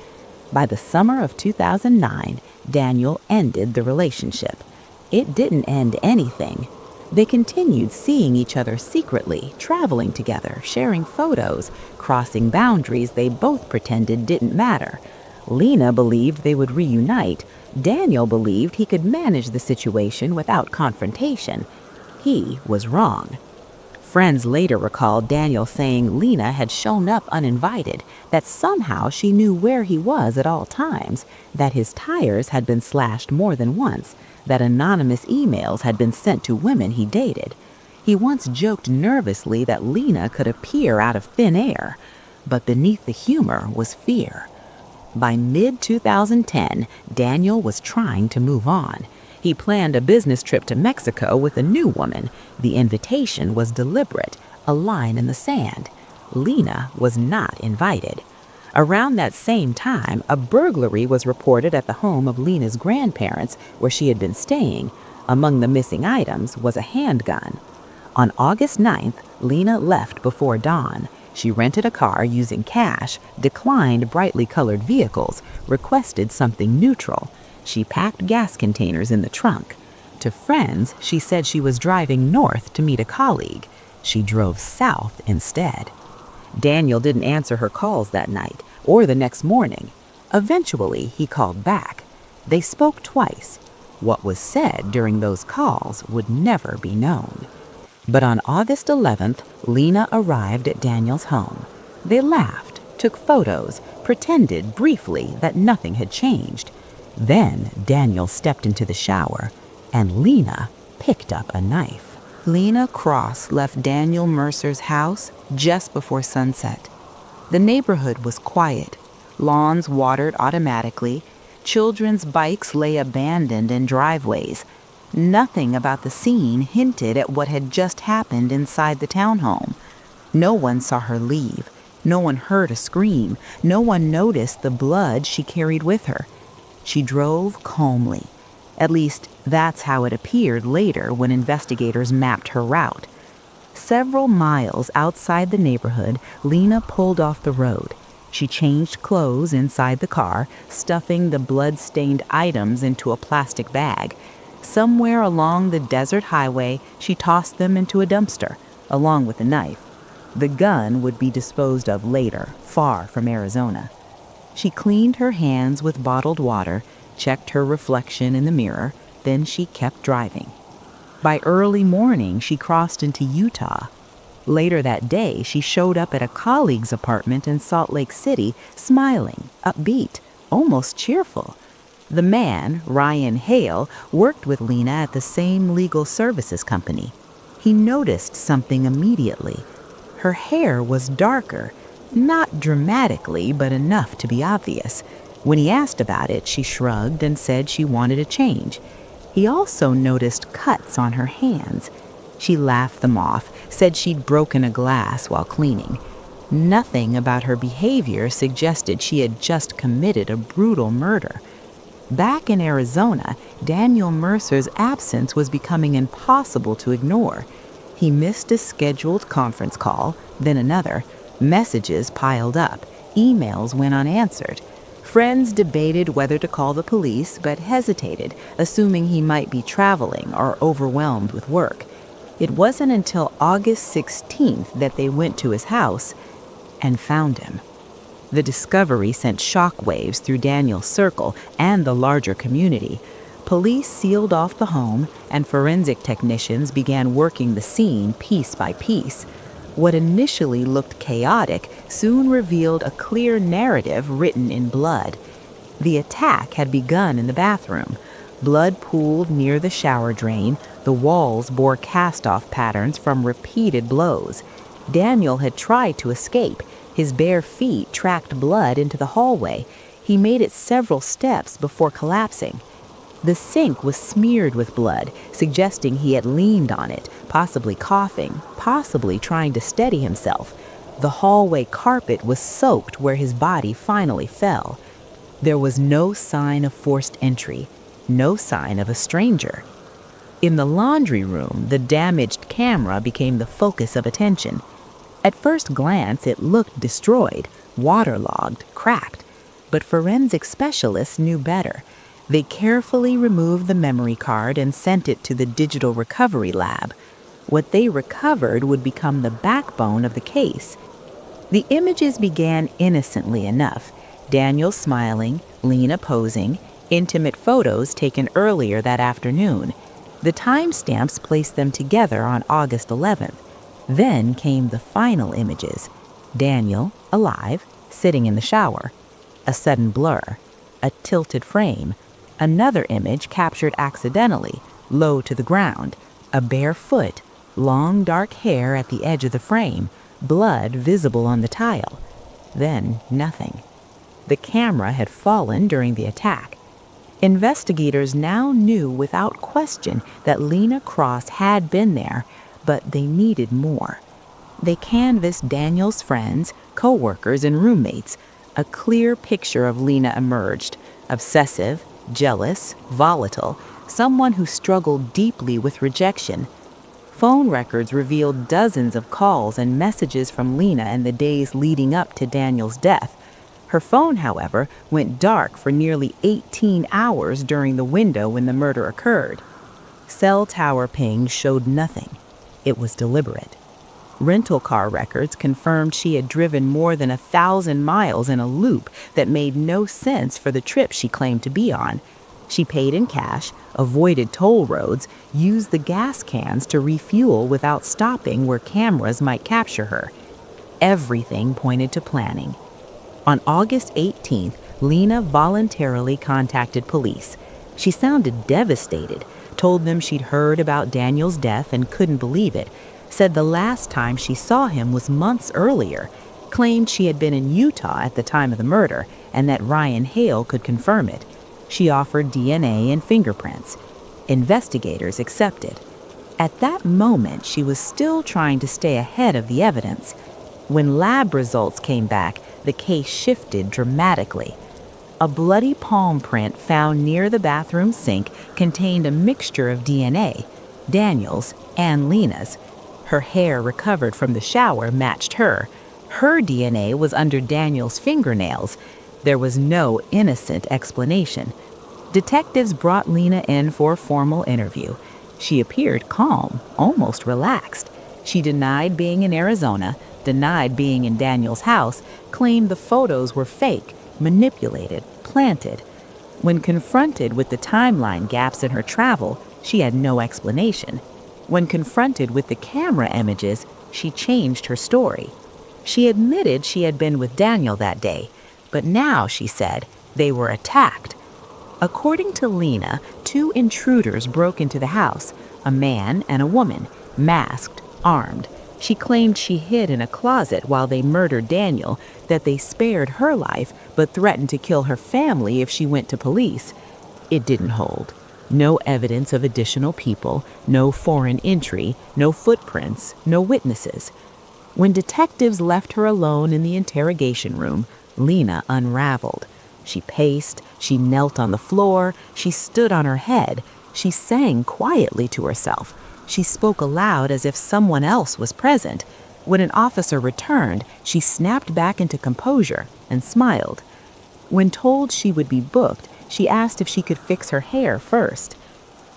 By the summer of 2009, Daniel ended the relationship. It didn't end anything. They continued seeing each other secretly, traveling together, sharing photos, crossing boundaries they both pretended didn't matter. Lena believed they would reunite. Daniel believed he could manage the situation without confrontation. He was wrong. Friends later recalled Daniel saying Lena had shown up uninvited, that somehow she knew where he was at all times, that his tires had been slashed more than once, that anonymous emails had been sent to women he dated. He once joked nervously that Lena could appear out of thin air, but beneath the humor was fear. By mid-2010, Daniel was trying to move on. He planned a business trip to Mexico with a new woman. The invitation was deliberate, a line in the sand. Lena was not invited. Around that same time, a burglary was reported at the home of Lena's grandparents, where she had been staying. Among the missing items was a handgun. On August 9th, Lena left before dawn. She rented a car using cash, declined brightly colored vehicles, requested something neutral. She packed gas containers in the trunk. To friends, she said she was driving north to meet a colleague. She drove south instead. Daniel didn't answer her calls that night or the next morning. Eventually, he called back. They spoke twice. What was said during those calls would never be known. But on August 11th, Lena arrived at Daniel's home. They laughed, took photos, pretended briefly that nothing had changed. Then Daniel stepped into the shower, and Lena picked up a knife. Lena Cross left Daniel Mercer's house just before sunset. The neighborhood was quiet. Lawns watered automatically. Children's bikes lay abandoned in driveways. Nothing about the scene hinted at what had just happened inside the townhome. No one saw her leave. No one heard a scream. No one noticed the blood she carried with her. She drove calmly. At least, that's how it appeared later when investigators mapped her route. Several miles outside the neighborhood, Lena pulled off the road. She changed clothes inside the car, stuffing the blood-stained items into a plastic bag. Somewhere along the desert highway, she tossed them into a dumpster, along with the knife. The gun would be disposed of later, far from Arizona. She cleaned her hands with bottled water, checked her reflection in the mirror, then she kept driving. By early morning, she crossed into Utah. Later that day, she showed up at a colleague's apartment in Salt Lake City, smiling, upbeat, almost cheerful. The man, Ryan Hale, worked with Lena at the same legal services company. He noticed something immediately. Her hair was darker, not dramatically, but enough to be obvious. When he asked about it, she shrugged and said she wanted a change. He also noticed cuts on her hands. She laughed them off, said she'd broken a glass while cleaning. Nothing about her behavior suggested she had just committed a brutal murder. Back in Arizona, Daniel Mercer's absence was becoming impossible to ignore. He missed a scheduled conference call, then another. Messages piled up. Emails went unanswered. Friends debated whether to call the police, but hesitated, assuming he might be traveling or overwhelmed with work. It wasn't until August 16th that they went to his house and found him. The discovery sent shockwaves through Daniel's circle and the larger community. Police sealed off the home, and forensic technicians began working the scene piece by piece. What initially looked chaotic soon revealed a clear narrative written in blood. The attack had begun in the bathroom. Blood pooled near the shower drain. The walls bore cast-off patterns from repeated blows. Daniel had tried to escape. His bare feet tracked blood into the hallway. He made it several steps before collapsing. The sink was smeared with blood, suggesting he had leaned on it, possibly coughing, possibly trying to steady himself. The hallway carpet was soaked where his body finally fell. There was no sign of forced entry, no sign of a stranger. In the laundry room, the damaged camera became the focus of attention. At first glance, it looked destroyed, waterlogged, cracked. But forensic specialists knew better. They carefully removed the memory card and sent it to the digital recovery lab. What they recovered would become the backbone of the case. The images began innocently enough. Daniel smiling, Lena posing, intimate photos taken earlier that afternoon. The timestamps placed them together on August 11th. Then came the final images. Daniel, alive, sitting in the shower. A sudden blur. A tilted frame. Another image captured accidentally, low to the ground. A bare foot. Long dark hair at the edge of the frame. Blood visible on the tile. Then nothing. The camera had fallen during the attack. Investigators now knew without question that Lena Cross had been there, but they needed more. They canvassed Daniel's friends, co-workers, and roommates. A clear picture of Lena emerged. Obsessive, jealous, volatile, someone who struggled deeply with rejection. Phone records revealed dozens of calls and messages from Lena in the days leading up to Daniel's death. Her phone, however, went dark for nearly 18 hours during the window when the murder occurred. Cell tower pings showed nothing. It was deliberate. Rental car records confirmed she had driven more than 1,000 miles in a loop that made no sense for the trip she claimed to be on. She paid in cash, avoided toll roads, used the gas cans to refuel without stopping where cameras might capture her. Everything pointed to planning. On August 18th, Lena voluntarily contacted police. She sounded devastated, told them she'd heard about Daniel's death and couldn't believe it, said the last time she saw him was months earlier, claimed she had been in Utah at the time of the murder and that Ryan Hale could confirm it. She offered DNA and fingerprints. Investigators accepted. At that moment, she was still trying to stay ahead of the evidence. When lab results came back, the case shifted dramatically. A bloody palm print found near the bathroom sink contained a mixture of DNA, Daniel's and Lena's. Her hair recovered from the shower matched her. Her DNA was under Daniel's fingernails. There was no innocent explanation. Detectives brought Lena in for a formal interview. She appeared calm, almost relaxed. She denied being in Arizona, denied being in Daniel's house, claimed the photos were fake, manipulated, planted. When confronted with the timeline gaps in her travel, she had no explanation. When confronted with the camera images, she changed her story. She admitted she had been with Daniel that day, but now, she said, they were attacked. According to Lena, 2 intruders broke into the house, a man and a woman, masked, armed. She claimed she hid in a closet while they murdered Daniel, that they spared her life but threatened to kill her family if she went to police. It didn't hold. No evidence of additional people, no foreign entry, no footprints, no witnesses. When detectives left her alone in the interrogation room, Lena unraveled. She paced, she knelt on the floor, she stood on her head, she sang quietly to herself. She spoke aloud as if someone else was present. When an officer returned, she snapped back into composure and smiled. When told she would be booked, she asked if she could fix her hair first.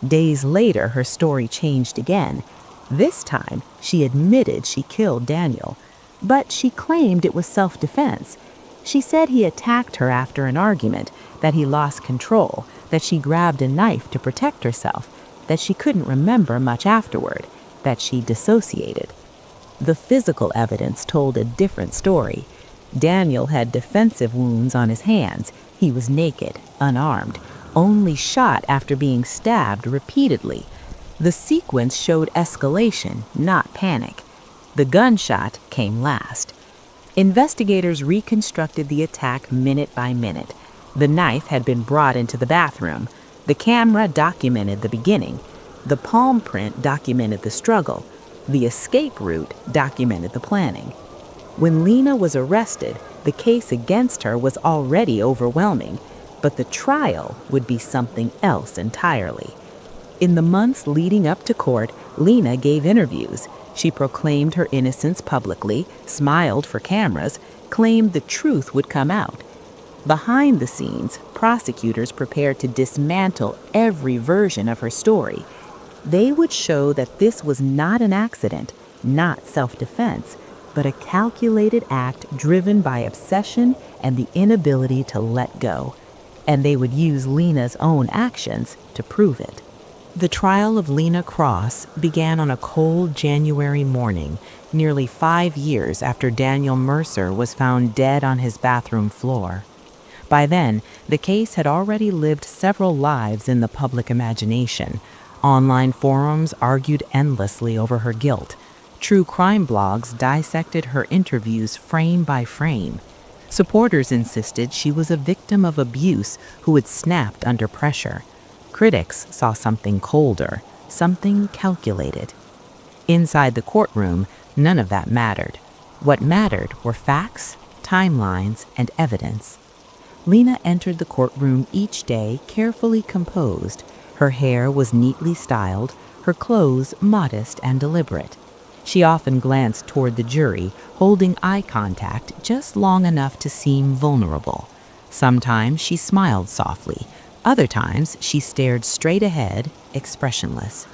Days later, her story changed again. This time, she admitted she killed Daniel, but she claimed it was self-defense. She said he attacked her after an argument, that he lost control, that she grabbed a knife to protect herself, that she couldn't remember much afterward, that she dissociated. The physical evidence told a different story. Daniel had defensive wounds on his hands. He was naked, unarmed, only shot after being stabbed repeatedly. The sequence showed escalation, not panic. The gunshot came last. Investigators reconstructed the attack minute by minute. The knife had been brought into the bathroom. The camera documented the beginning. The palm print documented the struggle. The escape route documented the planning. When Lena was arrested, the case against her was already overwhelming, but the trial would be something else entirely. In the months leading up to court, Lena gave interviews. She proclaimed her innocence publicly, smiled for cameras, claimed the truth would come out. Behind the scenes, prosecutors prepared to dismantle every version of her story. They would show that this was not an accident, not self-defense, but a calculated act driven by obsession and the inability to let go. And they would use Lena's own actions to prove it. The trial of Lena Cross began on a cold January morning, nearly 5 years after Daniel Mercer was found dead on his bathroom floor. By then, the case had already lived several lives in the public imagination. Online forums argued endlessly over her guilt. True crime blogs dissected her interviews frame by frame. Supporters insisted she was a victim of abuse who had snapped under pressure. Critics saw something colder, something calculated. Inside the courtroom, none of that mattered. What mattered were facts, timelines, and evidence. Lena entered the courtroom each day carefully composed. Her hair was neatly styled, her clothes modest and deliberate. She often glanced toward the jury, holding eye contact just long enough to seem vulnerable. Sometimes she smiled softly. Other times she stared straight ahead, expressionless.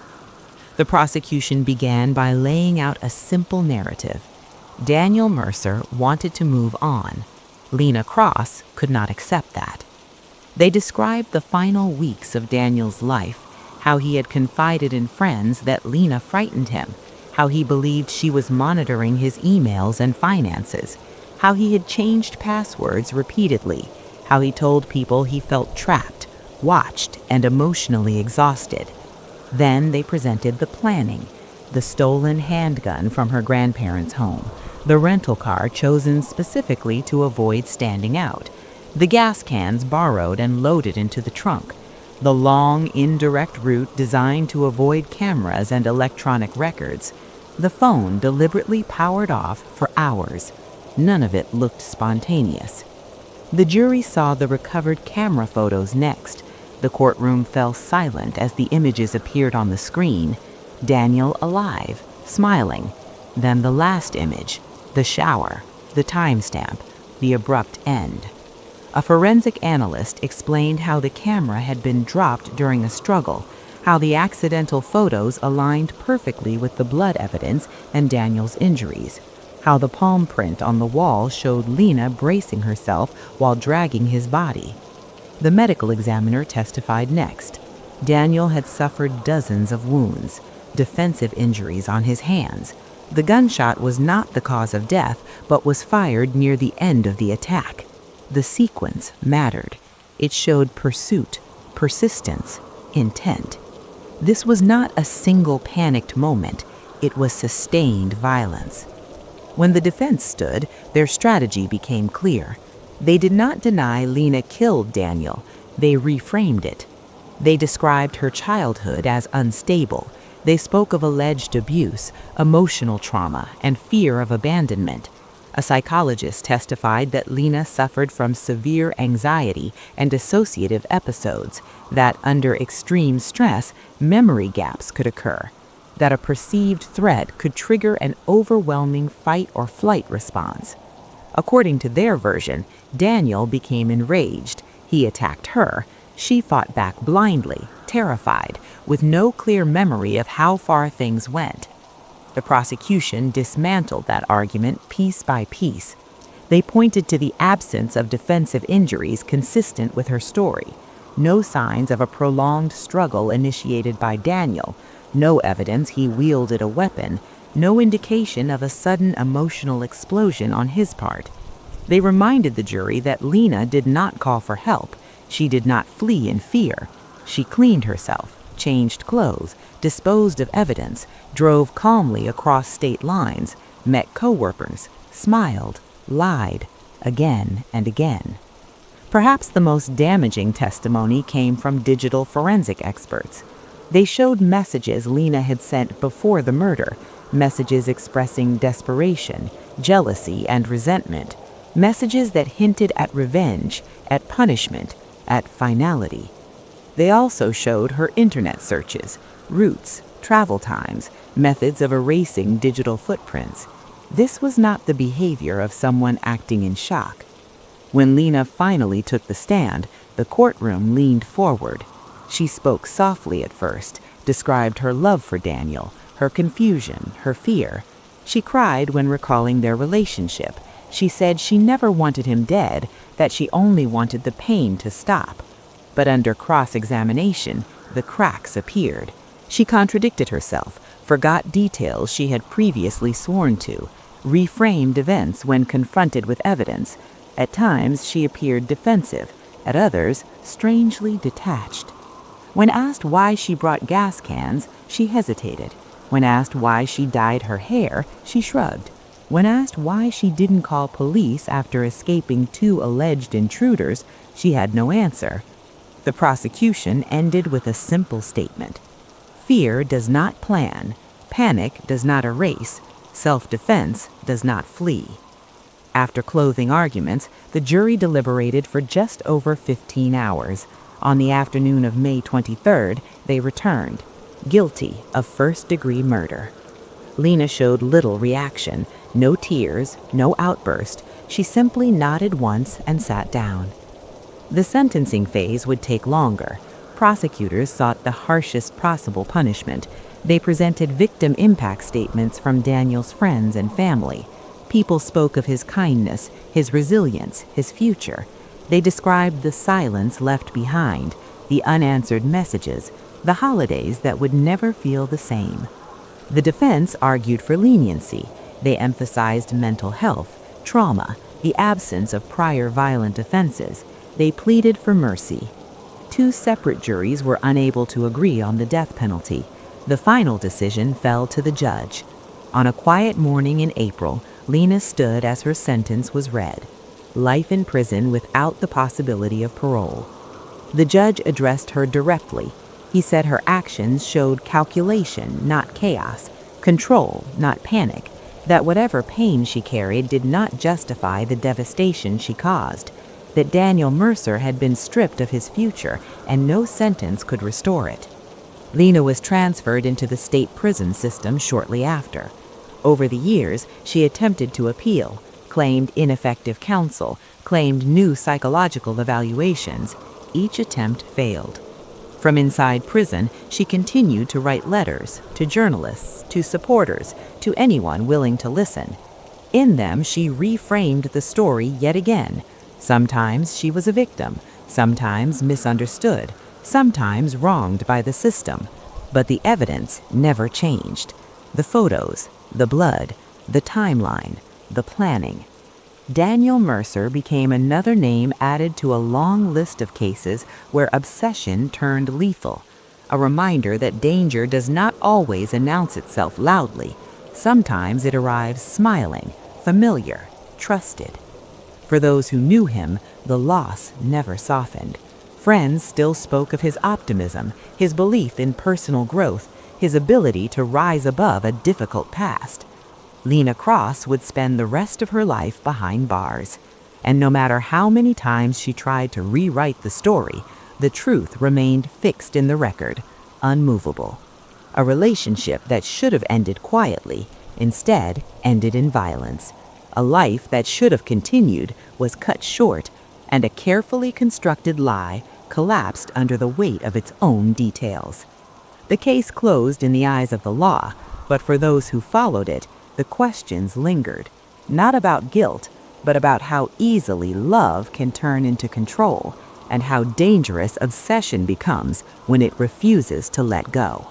The prosecution began by laying out a simple narrative. Daniel Mercer wanted to move on. Lena Cross could not accept that. They described the final weeks of Daniel's life, how he had confided in friends that Lena frightened him, how he believed she was monitoring his emails and finances, how he had changed passwords repeatedly, how he told people he felt trapped, watched, and emotionally exhausted. Then they presented the planning, the stolen handgun from her grandparents' home, the rental car chosen specifically to avoid standing out, the gas cans borrowed and loaded into the trunk, the long, indirect route designed to avoid cameras and electronic records, the phone deliberately powered off for hours. None of it looked spontaneous. The jury saw the recovered camera photos next. The courtroom fell silent as the images appeared on the screen. Daniel alive, smiling. Then the last image, the shower, the timestamp, the abrupt end. A forensic analyst explained how the camera had been dropped during a struggle, how the accidental photos aligned perfectly with the blood evidence and Daniel's injuries, how the palm print on the wall showed Lena bracing herself while dragging his body. The medical examiner testified next. Daniel had suffered dozens of wounds, defensive injuries on his hands. The gunshot was not the cause of death, but was fired near the end of the attack. The sequence mattered. It showed pursuit, persistence, intent. This was not a single panicked moment. It was sustained violence. When the defense stood, their strategy became clear. They did not deny Lena killed Daniel. They reframed it. They described her childhood as unstable. They spoke of alleged abuse, emotional trauma, and fear of abandonment. A psychologist testified that Lena suffered from severe anxiety and dissociative episodes, that under extreme stress, memory gaps could occur, that a perceived threat could trigger an overwhelming fight or flight response. According to their version, Daniel became enraged. He attacked her. She fought back blindly, terrified, with no clear memory of how far things went. The prosecution dismantled that argument piece by piece. They pointed to the absence of defensive injuries consistent with her story, no signs of a prolonged struggle initiated by Daniel, no evidence he wielded a weapon, no indication of a sudden emotional explosion on his part. They reminded the jury that Lena did not call for help. She did not flee in fear. She cleaned herself, changed clothes, disposed of evidence, drove calmly across state lines, met coworkers, smiled, lied, again and again. Perhaps the most damaging testimony came from digital forensic experts. They showed messages Lena had sent before the murder, messages expressing desperation, jealousy, and resentment, messages that hinted at revenge, at punishment, at finality. They also showed her internet searches, routes, travel times, methods of erasing digital footprints. This was not the behavior of someone acting in shock. When Lena finally took the stand, the courtroom leaned forward. She spoke softly at first, described her love for Daniel, her confusion, her fear. She cried when recalling their relationship. She said she never wanted him dead, that she only wanted the pain to stop. But under cross-examination, the cracks appeared. She contradicted herself, forgot details she had previously sworn to, reframed events when confronted with evidence. At times, she appeared defensive, at others, strangely detached. When asked why she brought gas cans, she hesitated. When asked why she dyed her hair, she shrugged. When asked why she didn't call police after escaping 2 alleged intruders, she had no answer. The prosecution ended with a simple statement. Fear does not plan, panic does not erase, self-defense does not flee. After closing arguments, the jury deliberated for just over 15 hours. On the afternoon of May 23rd, they returned, guilty of first-degree murder. Lena showed little reaction, no tears, no outburst. She simply nodded once and sat down. The sentencing phase would take longer. Prosecutors sought the harshest possible punishment. They presented victim impact statements from Daniel's friends and family. People spoke of his kindness, his resilience, his future. They described the silence left behind, the unanswered messages, the holidays that would never feel the same. The defense argued for leniency. They emphasized mental health, trauma, the absence of prior violent offenses. They pleaded for mercy. 2 separate juries were unable to agree on the death penalty. The final decision fell to the judge. On a quiet morning in April, Lena stood as her sentence was read. Life in prison without the possibility of parole. The judge addressed her directly. He said her actions showed calculation, not chaos, control, not panic, that whatever pain she carried did not justify the devastation she caused, that Daniel Mercer had been stripped of his future and no sentence could restore it. Lena was transferred into the state prison system shortly after. Over the years, she attempted to appeal, claimed ineffective counsel, claimed new psychological evaluations. Each attempt failed. From inside prison, she continued to write letters to journalists, to supporters, to anyone willing to listen. In them, she reframed the story yet again. Sometimes she was a victim, sometimes misunderstood, sometimes wronged by the system. But the evidence never changed. The photos, the blood, the timeline, the planning. Daniel Mercer became another name added to a long list of cases where obsession turned lethal, a reminder that danger does not always announce itself loudly. Sometimes it arrives smiling, familiar, trusted. For those who knew him, the loss never softened. Friends still spoke of his optimism, his belief in personal growth, his ability to rise above a difficult past. Lena Cross would spend the rest of her life behind bars. And no matter how many times she tried to rewrite the story, the truth remained fixed in the record, unmovable. A relationship that should have ended quietly, instead ended in violence. A life that should have continued was cut short, and a carefully constructed lie collapsed under the weight of its own details. The case closed in the eyes of the law, but for those who followed it, the questions lingered, not about guilt, but about how easily love can turn into control and how dangerous obsession becomes when it refuses to let go.